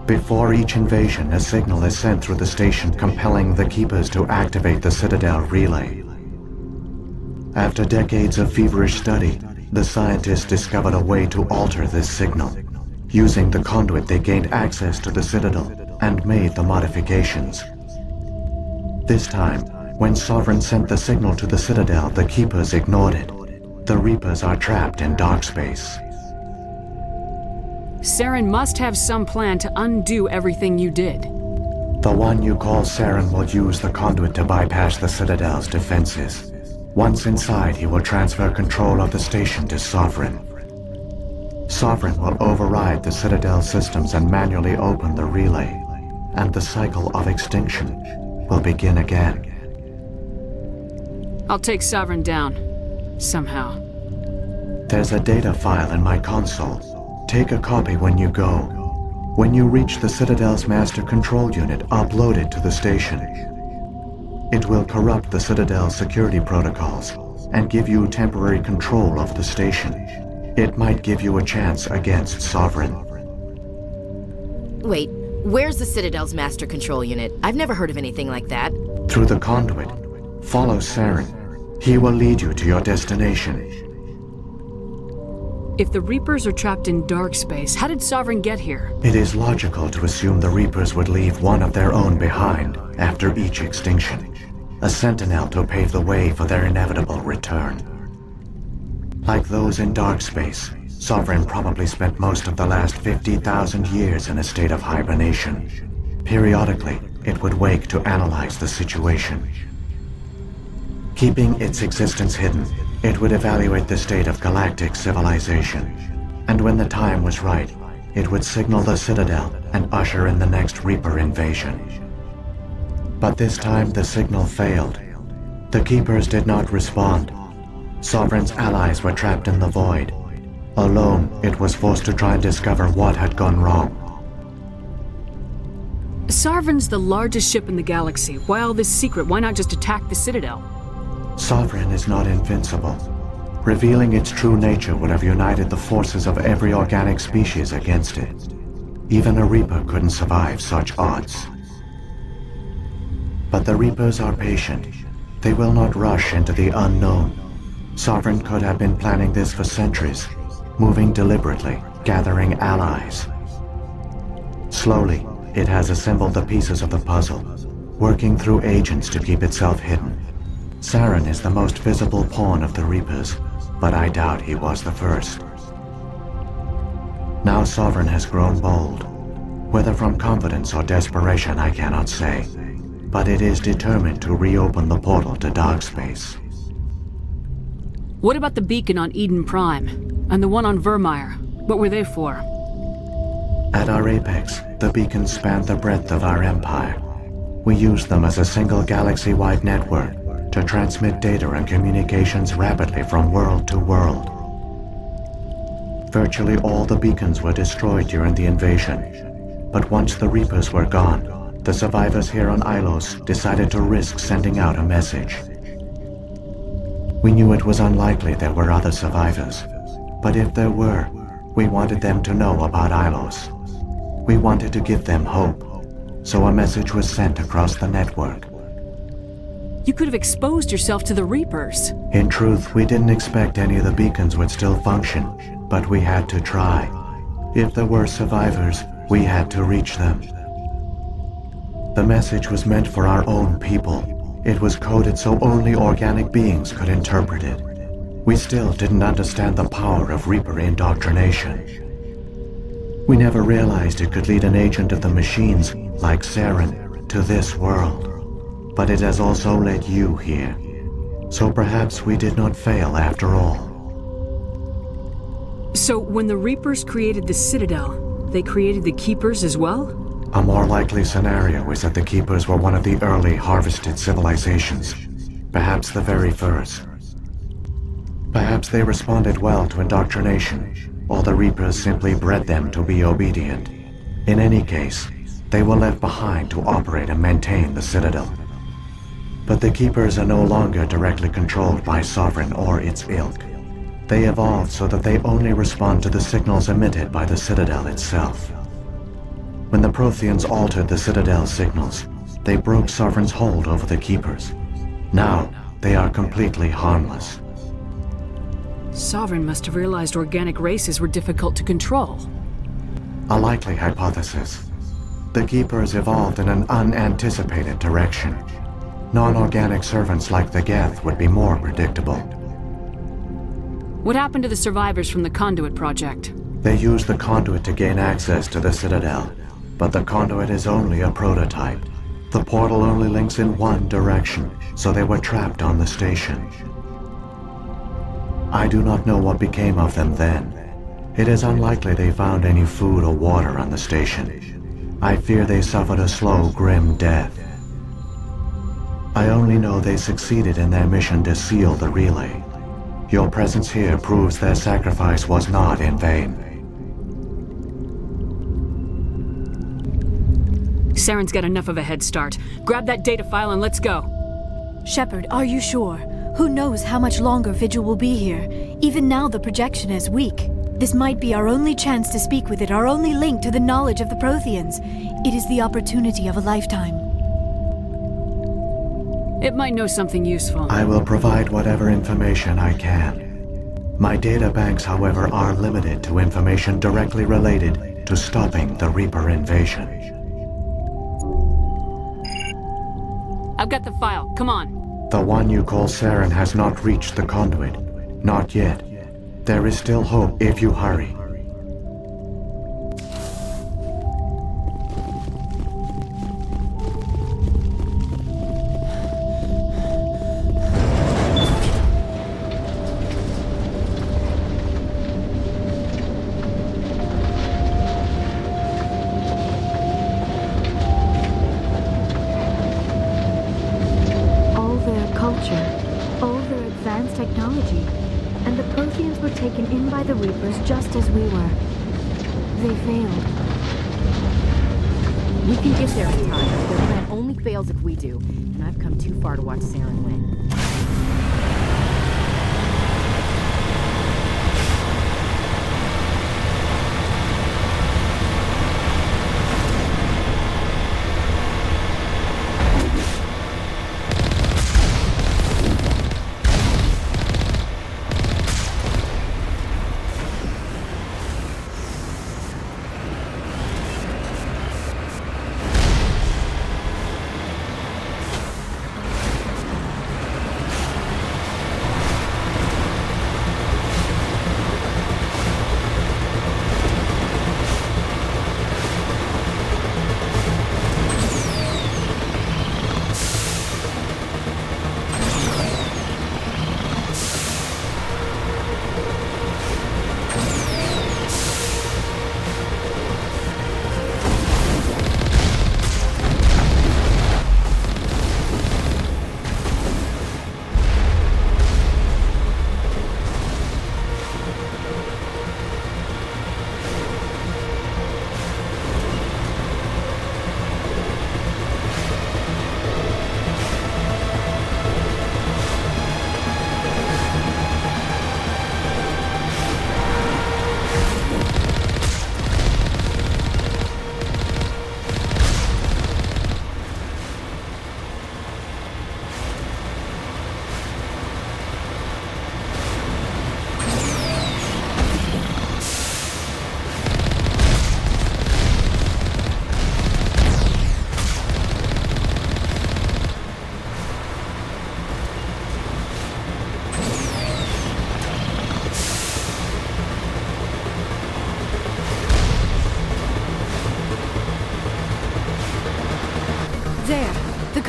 [SPEAKER 20] Before each invasion, a signal is sent through the station compelling the Keepers to activate the Citadel relay. After decades of feverish study, the scientists discovered a way to alter this signal. Using the conduit, they gained access to the Citadel and made the modifications. This time, when Sovereign sent the signal to the Citadel, the Keepers ignored it. The Reapers are trapped in dark space.
[SPEAKER 2] Saren must have some plan to undo everything you did.
[SPEAKER 20] The one you call Saren will use the conduit to bypass the Citadel's defenses. Once inside, he will transfer control of the station to Sovereign. Sovereign will override the Citadel systems and manually open the relay, and the cycle of extinction will begin again.
[SPEAKER 2] I'll take Sovereign down. Somehow.
[SPEAKER 20] There's a data file in my console. Take a copy when you go. When you reach the Citadel's master control unit, upload it to the station. It will corrupt the Citadel's security protocols and give you temporary control of the station. It might give you a chance against Sovereign.
[SPEAKER 6] Wait, where's the Citadel's master control unit? I've never heard of anything like that.
[SPEAKER 20] Through the conduit, follow Saren. He will lead you to your destination.
[SPEAKER 2] If the Reapers are trapped in dark space, how did Sovereign get here?
[SPEAKER 20] It is logical to assume the Reapers would leave one of their own behind after each extinction. A sentinel to pave the way for their inevitable return. Like those in dark space, Sovereign probably spent most of the last 50,000 years in a state of hibernation. Periodically, it would wake to analyze the situation. Keeping its existence hidden, it would evaluate the state of galactic civilization. And when the time was right, it would signal the Citadel and usher in the next Reaper invasion. But this time the signal failed. The Keepers did not respond. Sovereign's allies were trapped in the void. Alone, it was forced to try and discover what had gone wrong.
[SPEAKER 2] Sovereign's the largest ship in the galaxy. Why all this secret? Why not just attack the Citadel?
[SPEAKER 20] Sovereign is not invincible. Revealing its true nature would have united the forces of every organic species against it. Even a Reaper couldn't survive such odds. But the Reapers are patient. They will not rush into the unknown. Sovereign could have been planning this for centuries, moving deliberately, gathering allies. Slowly, it has assembled the pieces of the puzzle, working through agents to keep itself hidden. Saren is the most visible pawn of the Reapers, but I doubt he was the first. Now Sovereign has grown bold. Whether from confidence or desperation, I cannot say. But it is determined to reopen the portal to dark space.
[SPEAKER 2] What about the beacon on Eden Prime? And the one on Vermeer? What were they for?
[SPEAKER 20] At our apex, the beacons span the breadth of our empire. We use them as a single galaxy-wide network to transmit data and communications rapidly from world to world. Virtually all the beacons were destroyed during the invasion, but once the Reapers were gone, the survivors here on Ilos decided to risk sending out a message. We knew it was unlikely there were other survivors, but if there were, we wanted them to know about Ilos. We wanted to give them hope, so a message was sent across the network.
[SPEAKER 2] You could have exposed yourself to the Reapers.
[SPEAKER 20] In truth, we didn't expect any of the beacons would still function, but we had to try. If there were survivors, we had to reach them. The message was meant for our own people. It was coded so only organic beings could interpret it. We still didn't understand the power of Reaper indoctrination. We never realized it could lead an agent of the machines, like Saren, to this world. But it has also led you here. So perhaps we did not fail after all.
[SPEAKER 2] So when the Reapers created the Citadel, they created the Keepers as well?
[SPEAKER 20] A more likely scenario is that the Keepers were one of the early harvested civilizations, perhaps the very first. Perhaps they responded well to indoctrination, or the Reapers simply bred them to be obedient. In any case, they were left behind to operate and maintain the Citadel. But the Keepers are no longer directly controlled by Sovereign or its ilk. They evolved so that they only respond to the signals emitted by the Citadel itself. When the Protheans altered the Citadel's signals, they broke Sovereign's hold over the Keepers. Now, they are completely harmless.
[SPEAKER 2] Sovereign must have realized organic races were difficult to control.
[SPEAKER 20] A likely hypothesis. The Keepers evolved in an unanticipated direction. Non-organic servants like the Geth would be more predictable.
[SPEAKER 2] What happened to the survivors from the Conduit project?
[SPEAKER 20] They used the Conduit to gain access to the Citadel, but the Conduit is only a prototype. The portal only links in one direction, so they were trapped on the station. I do not know what became of them then. It is unlikely they found any food or water on the station. I fear they suffered a slow, grim death. I only know they succeeded in their mission to seal the relay. Your presence here proves their sacrifice was not in vain.
[SPEAKER 2] Saren's got enough of a head start. Grab that data file and let's go.
[SPEAKER 1] Shepard, are you sure? Who knows how much longer Vigil will be here? Even now the projection is weak. This might be our only chance to speak with it, our only link to the knowledge of the Protheans. It is the opportunity of a lifetime.
[SPEAKER 2] It might know something useful.
[SPEAKER 20] I will provide whatever information I can. My data banks, however, are limited to information directly related to stopping the Reaper invasion.
[SPEAKER 2] I've got the file. Come on.
[SPEAKER 20] The one you call Saren has not reached the Conduit. Not yet. There is still hope if you hurry.
[SPEAKER 1] Just as we were. They failed.
[SPEAKER 6] We can get there in time. Their plan only fails if we do, and I've come too far to watch Saren win.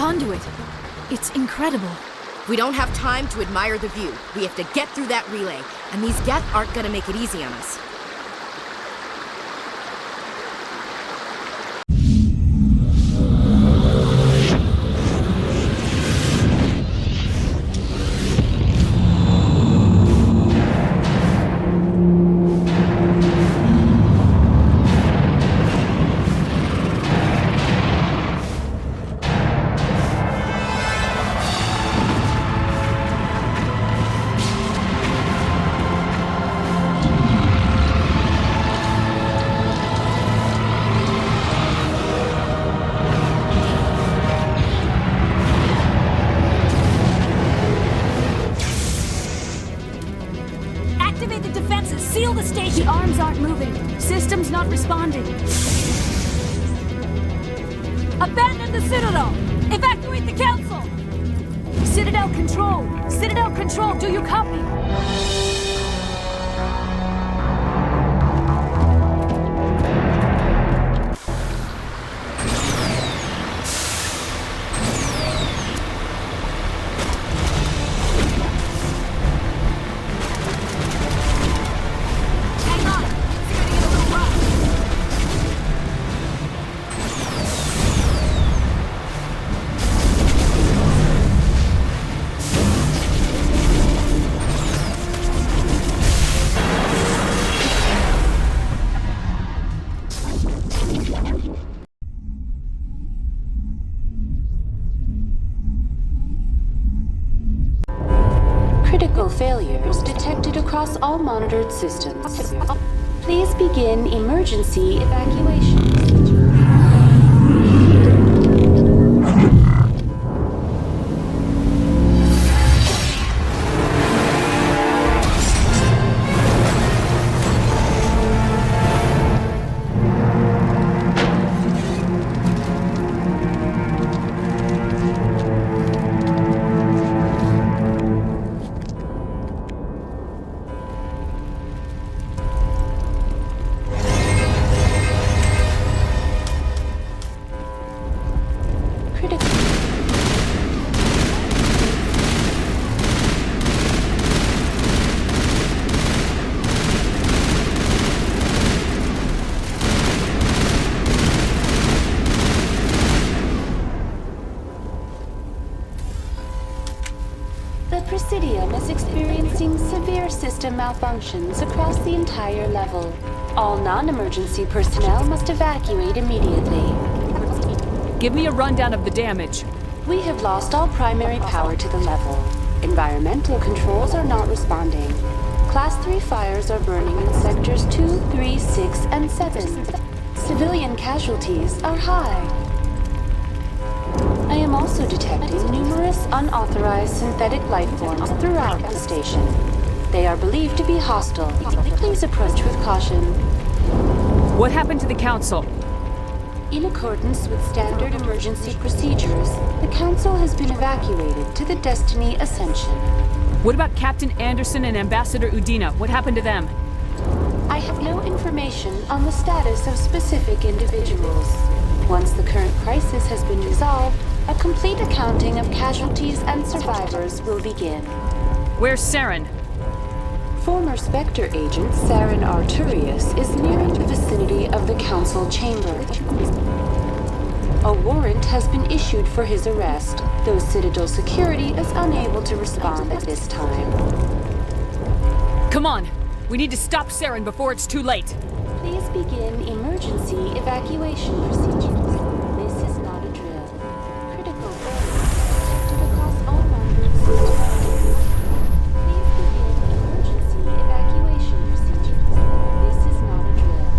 [SPEAKER 1] Conduit. It's incredible.
[SPEAKER 6] We don't have time to admire the view. We have to get through that relay. and these Geth aren't gonna make it easy on us.
[SPEAKER 1] Activate the defenses! Seal the station! The arms aren't moving. System's not responding. Abandon the Citadel! Evacuate the Council! Citadel Control! Citadel Control, do you copy?
[SPEAKER 11] Critical failures detected across all monitored systems. Please begin emergency evacuation. The Presidium is experiencing severe system malfunctions across the entire level. All non-emergency personnel must evacuate immediately.
[SPEAKER 2] Give me a rundown of the damage.
[SPEAKER 11] We have lost all primary power to the level. Environmental controls are not responding. Class 3 fires are burning in sectors 2, 3, 6, and 7. Civilian casualties are high. I am also detecting numerous unauthorized synthetic life forms throughout the station. They are believed to be hostile. Please approach with caution.
[SPEAKER 2] What happened to the Council?
[SPEAKER 11] In accordance with standard emergency procedures, the Council has been evacuated to the Destiny Ascension.
[SPEAKER 2] What about Captain Anderson and Ambassador Udina? What happened to them?
[SPEAKER 11] I have no information on the status of specific individuals. Once the current crisis has been resolved, a complete accounting of casualties and survivors will begin.
[SPEAKER 2] Where's Saren?
[SPEAKER 11] Former Spectre agent Saren Arturius is nearing the vicinity of the Council chamber. A warrant has been issued for his arrest, though Citadel security is unable to respond at this time.
[SPEAKER 2] Come on! We need to stop Saren before it's too late!
[SPEAKER 11] Please begin emergency evacuation procedures. This is not a drill. Critical failure detected across all monitored systems. Please begin emergency evacuation procedures. This is not a drill.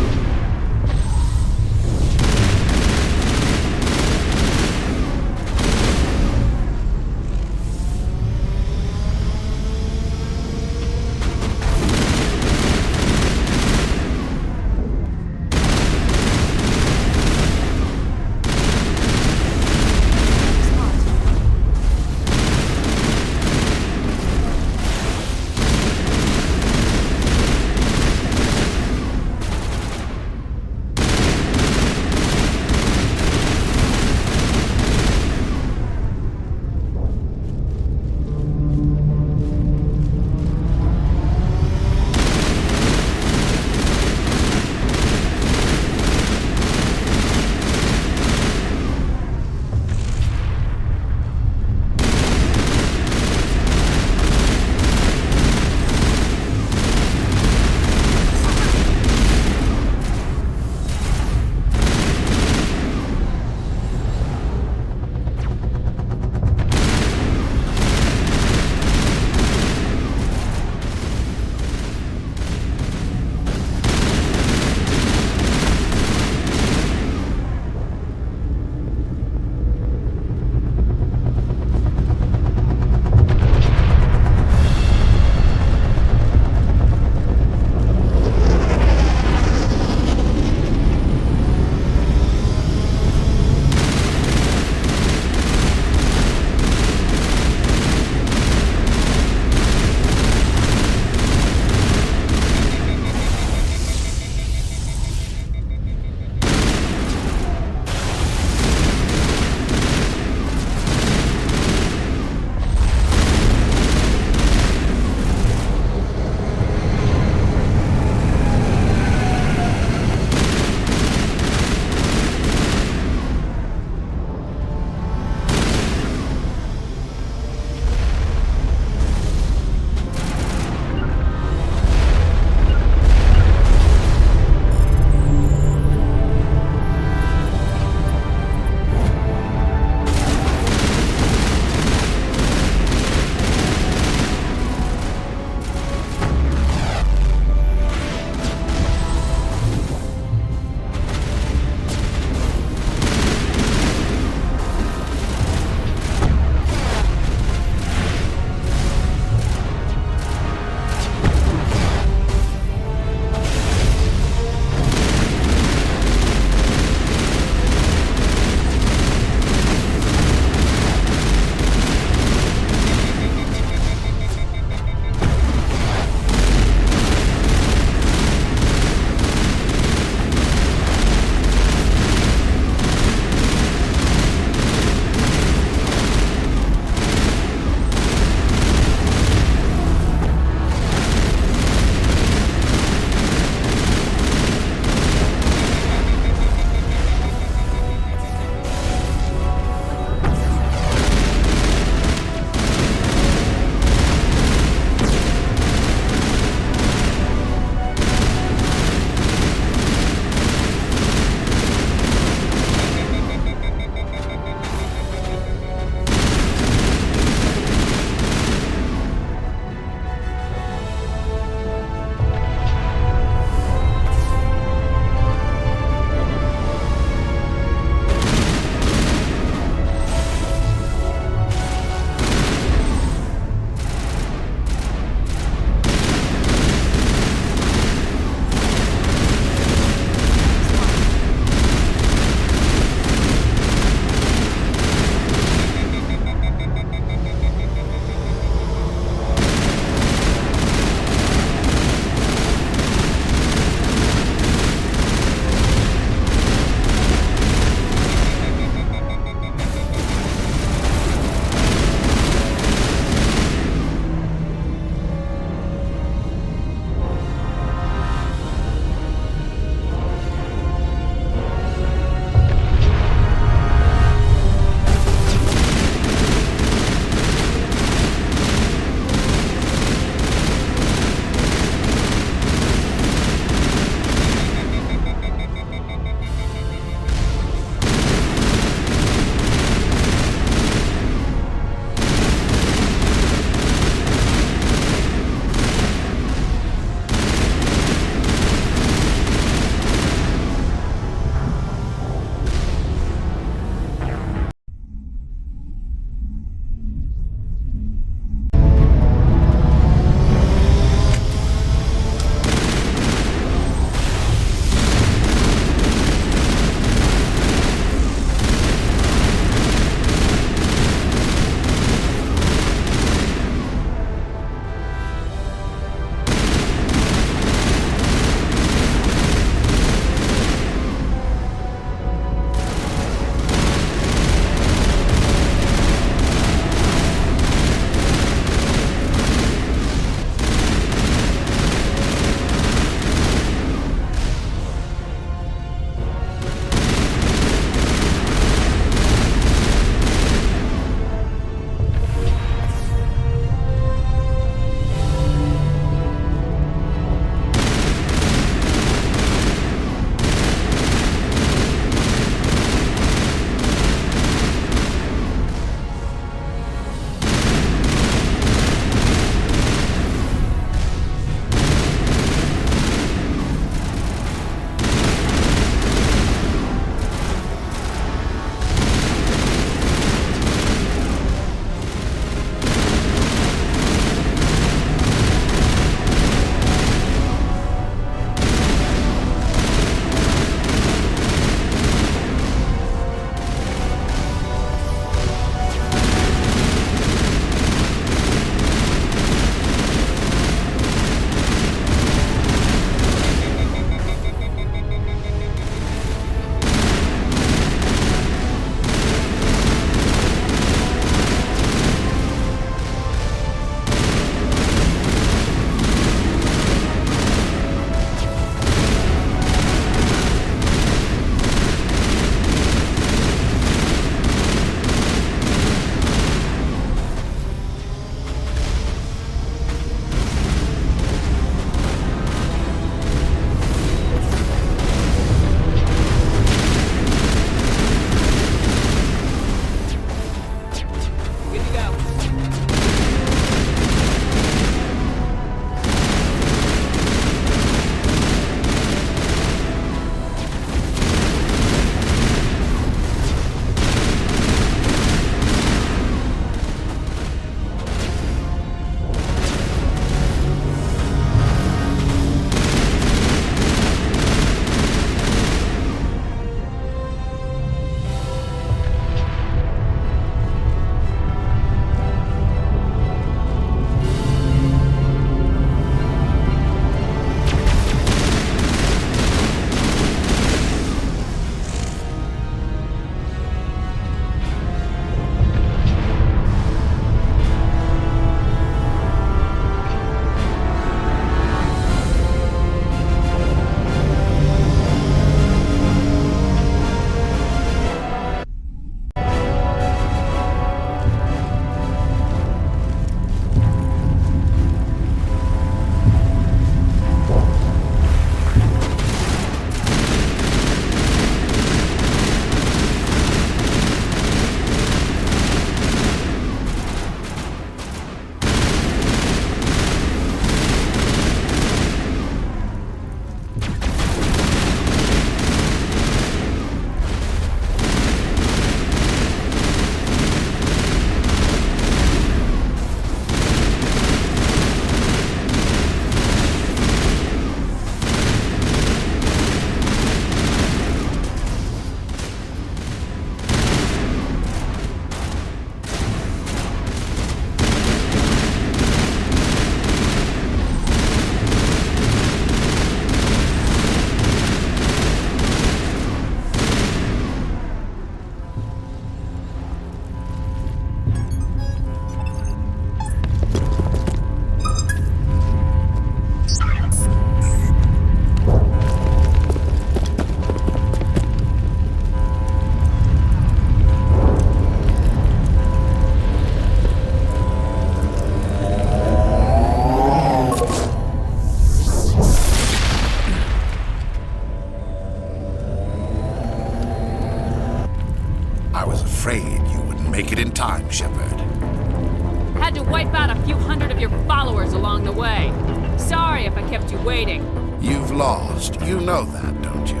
[SPEAKER 16] kept you waiting.
[SPEAKER 21] You've lost. You know that, don't you?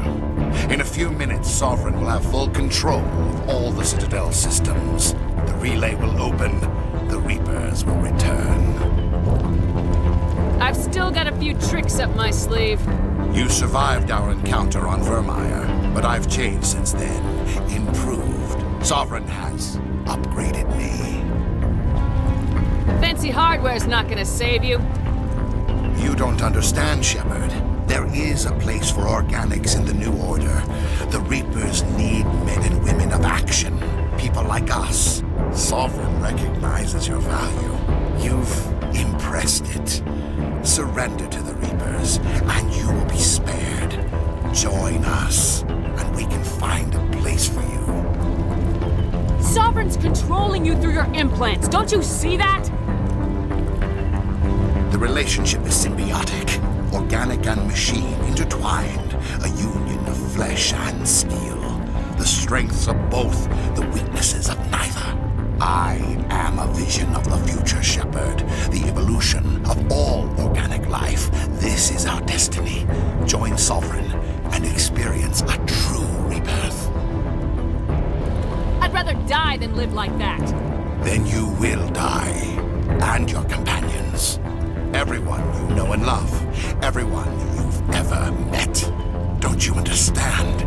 [SPEAKER 21] In a few minutes, Sovereign will have full control of all the Citadel systems. The relay will open. The Reapers will return.
[SPEAKER 16] I've still got a few tricks up my sleeve.
[SPEAKER 21] You survived our encounter on Vermeer, but I've changed since then. Improved. Sovereign has upgraded me.
[SPEAKER 16] Fancy hardware's not gonna save you.
[SPEAKER 21] You don't understand, Shepard. There is a place for organics in the New Order. The Reapers need men and women of action. People like us. Sovereign recognizes your value. You've impressed it. Surrender to the Reapers, and you will be spared. Join us, and we can find a place for you.
[SPEAKER 16] Sovereign's controlling you through your implants. Don't you see that?
[SPEAKER 21] The relationship is symbiotic. Organic and machine intertwined. A union of flesh and steel. The strengths of both, the weaknesses of neither. I am a vision of the future, Shepard. The evolution of all organic life. This is our destiny. Join Sovereign and experience a true rebirth.
[SPEAKER 16] I'd rather die than live like that.
[SPEAKER 21] Then you will die. And your companions. Everyone you know and love. Everyone you've ever met. Don't you understand?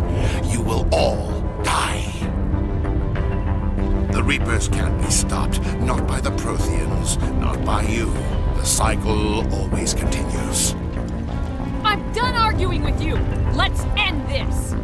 [SPEAKER 21] You will all die. The Reapers can't be stopped. Not by the Protheans. Not by you. The cycle always continues.
[SPEAKER 16] I'm done arguing with you. Let's end this.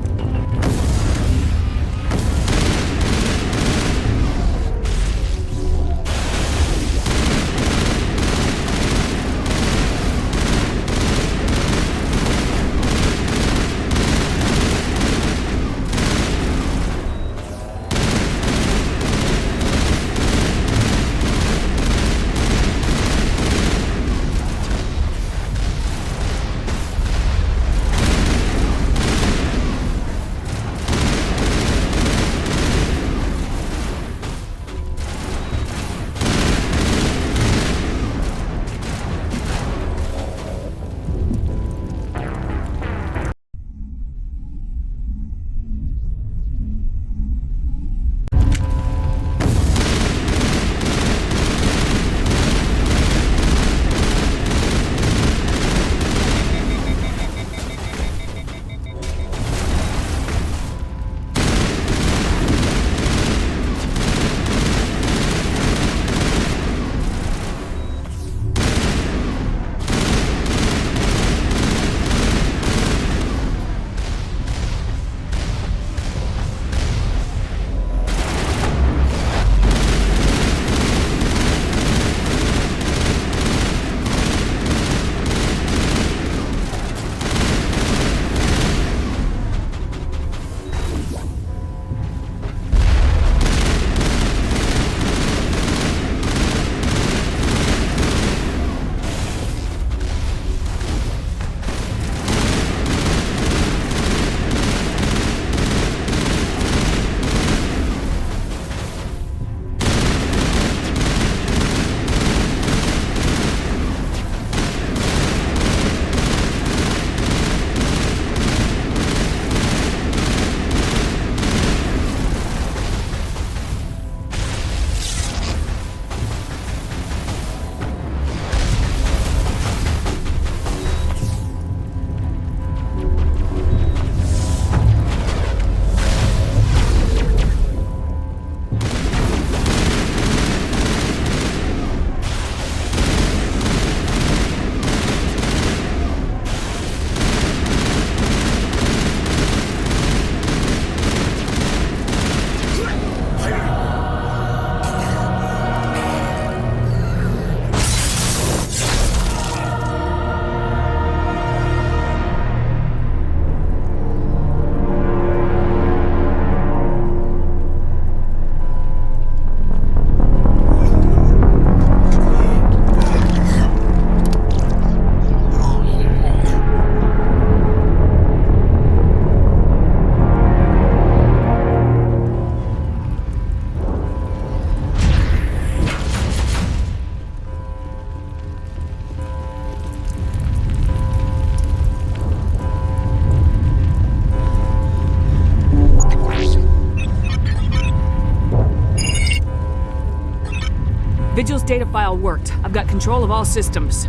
[SPEAKER 16] data file worked. I've got control of all systems.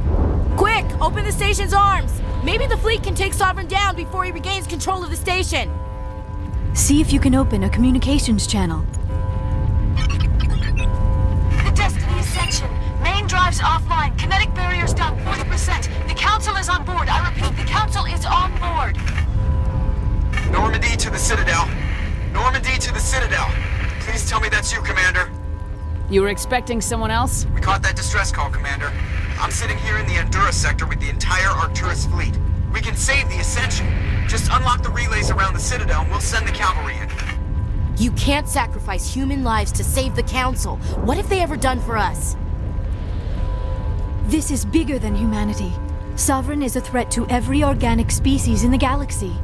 [SPEAKER 4] Quick! Open the station's arms! Maybe the fleet can take Sovereign down before he regains control of the station.
[SPEAKER 1] See if you can open a communications channel.
[SPEAKER 22] The Destiny Ascension. Main drives offline. Kinetic barriers down 40%. The Council is on board. I repeat, the Council is on board.
[SPEAKER 7] Normandy to the Citadel. Normandy to the Citadel. Please tell me that's you, Commander.
[SPEAKER 16] You were expecting someone else?
[SPEAKER 7] We caught that distress call, Commander. I'm sitting here in the Endura sector with the entire Arcturus fleet. We can save the Ascension. Just unlock the relays around the Citadel and we'll send the cavalry in.
[SPEAKER 4] You can't sacrifice human lives to save the Council. What have they ever done for us?
[SPEAKER 1] This is bigger than humanity. Sovereign is a threat to every organic species in the galaxy.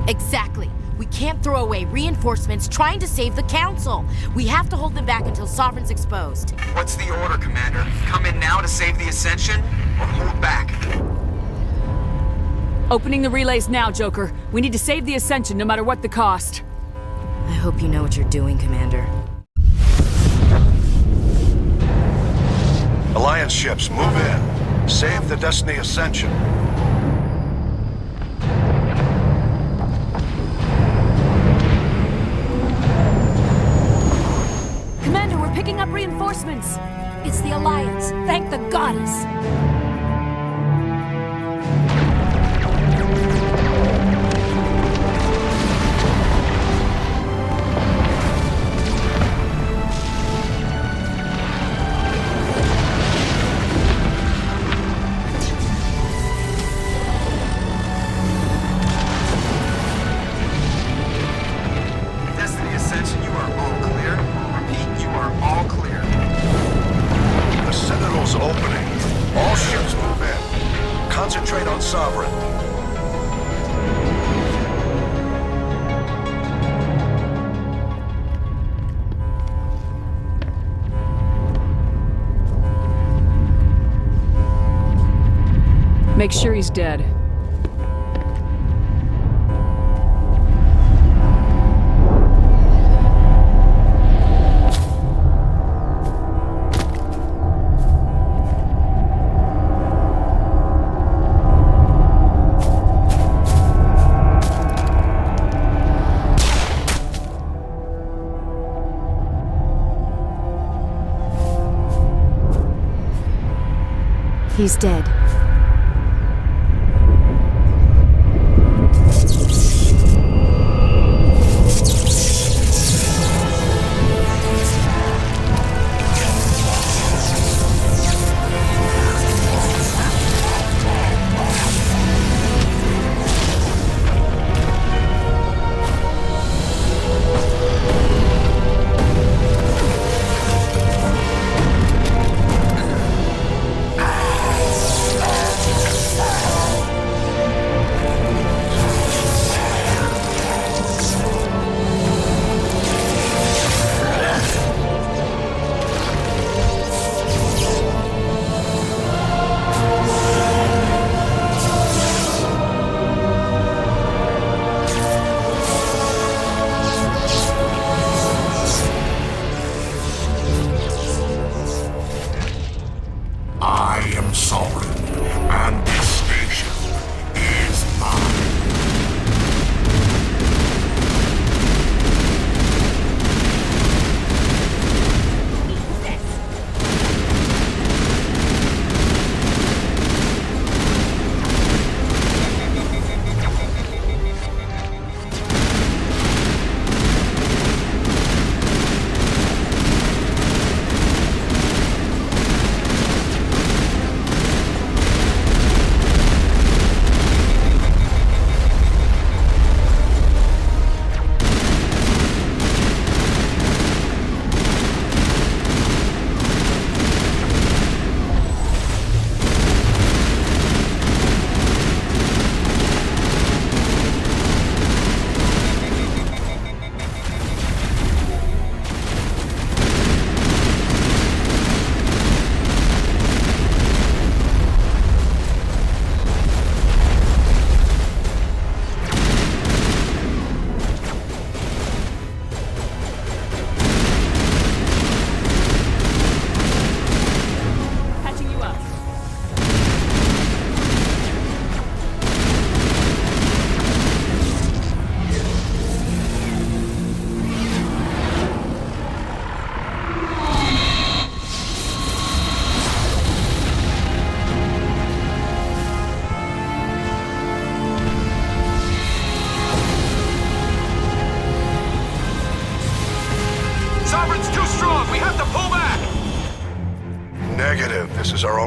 [SPEAKER 4] Exactly. We can't throw away reinforcements trying to save the Council. We have to hold them back until Sovereign's exposed.
[SPEAKER 7] What's the order, Commander? Come in now to save the Ascension, or hold back?
[SPEAKER 16] Opening the relays now, Joker. We need to save the Ascension no matter what the cost.
[SPEAKER 4] I hope you know what you're doing, Commander.
[SPEAKER 19] Alliance ships, move in. Save the Destiny Ascension.
[SPEAKER 16] Commander, we're picking up reinforcements.
[SPEAKER 4] It's the Alliance. Thank the goddess.
[SPEAKER 7] Destiny Ascension, you are all clear. Repeat, you are all clear.
[SPEAKER 19] The Citadel's opening. All ships move in. Concentrate on Sovereign.
[SPEAKER 16] Make sure he's dead.
[SPEAKER 1] He's dead.
[SPEAKER 19] I am Sovereign, and this station is mine.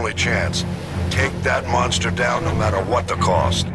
[SPEAKER 19] only chance. Take that monster down no matter what the cost.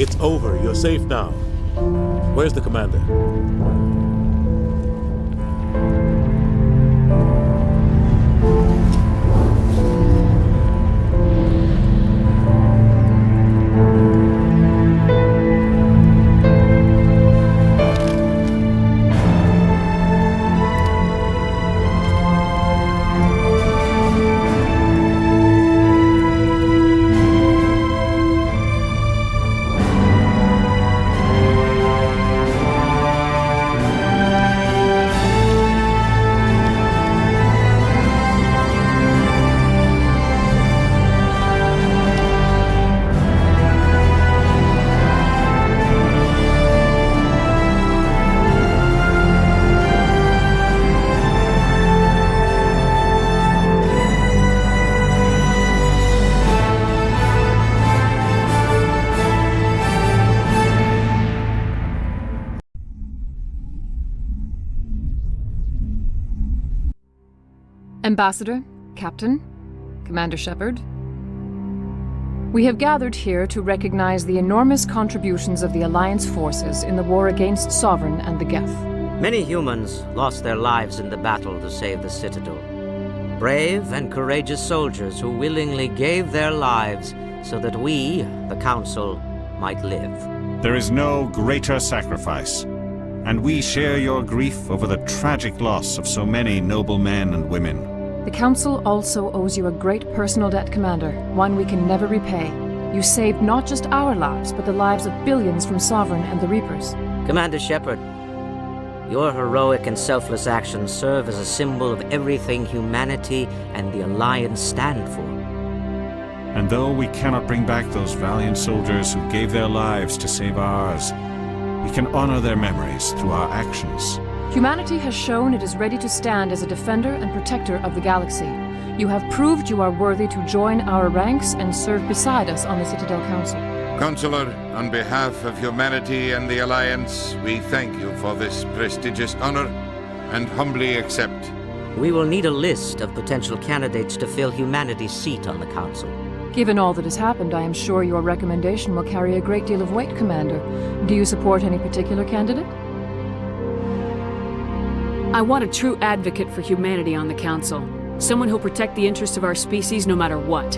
[SPEAKER 17] It's over. You're safe now. Where's the commander?
[SPEAKER 3] Ambassador, Captain, Commander Shepard, we have gathered here to recognize the enormous contributions of the Alliance forces in the war against Sovereign and the Geth.
[SPEAKER 9] Many humans lost their lives in the battle to save the Citadel. Brave and courageous soldiers who willingly gave their lives so that we, the Council, might live.
[SPEAKER 10] There is no greater sacrifice, and we share your grief over the tragic loss of so many noble men and women.
[SPEAKER 3] The Council also owes you a great personal debt, Commander, one we can never repay. You saved not just our lives, but the lives of billions from Sovereign and the Reapers.
[SPEAKER 9] Commander Shepard, Your heroic and selfless actions serve as a symbol of everything humanity and the Alliance stand for.
[SPEAKER 10] And though we cannot bring back those valiant soldiers who gave their lives to save ours, we can honor their memories through our actions.
[SPEAKER 3] Humanity has shown it is ready to stand as a defender and protector of the galaxy. You have proved you are worthy to join our ranks and serve beside us on the Citadel Council.
[SPEAKER 8] Counselor, on behalf of humanity and the Alliance, we thank you for this prestigious honor and humbly accept.
[SPEAKER 9] We will need a list of potential candidates to fill humanity's seat on the Council.
[SPEAKER 3] Given all that has happened, I am sure your recommendation will carry a great deal of weight, Commander. Do you support any particular candidate?
[SPEAKER 2] I want a true advocate for humanity on the Council. Someone who'll protect the interests of our species no matter what.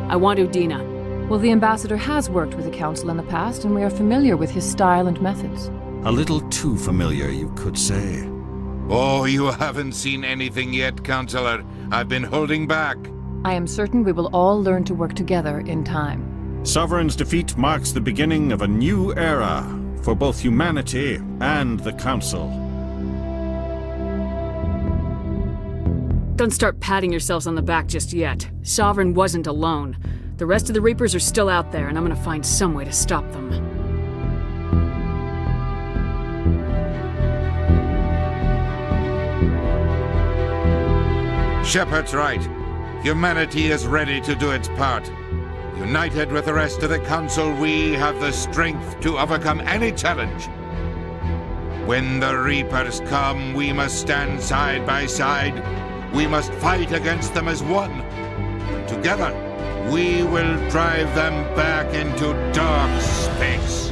[SPEAKER 2] I want Udina.
[SPEAKER 3] Well, the Ambassador has worked with the Council in the past, and we are familiar with his style and methods.
[SPEAKER 10] A little too familiar, you could say.
[SPEAKER 8] Oh, you haven't seen anything yet, Counselor. I've been holding back.
[SPEAKER 3] I am certain we will all learn to work together in time.
[SPEAKER 10] Sovereign's defeat marks the beginning of a new era for both humanity and the Council.
[SPEAKER 2] Don't start patting yourselves on the back just yet. Sovereign wasn't alone. The rest of the Reapers are still out there, and I'm gonna find some way to stop them.
[SPEAKER 8] Shepard's right. Humanity is ready to do its part. United with the rest of the Council, we have the strength to overcome any challenge. When the Reapers come, we must stand side by side. We must fight against them as one. And together, we will drive them back into dark space.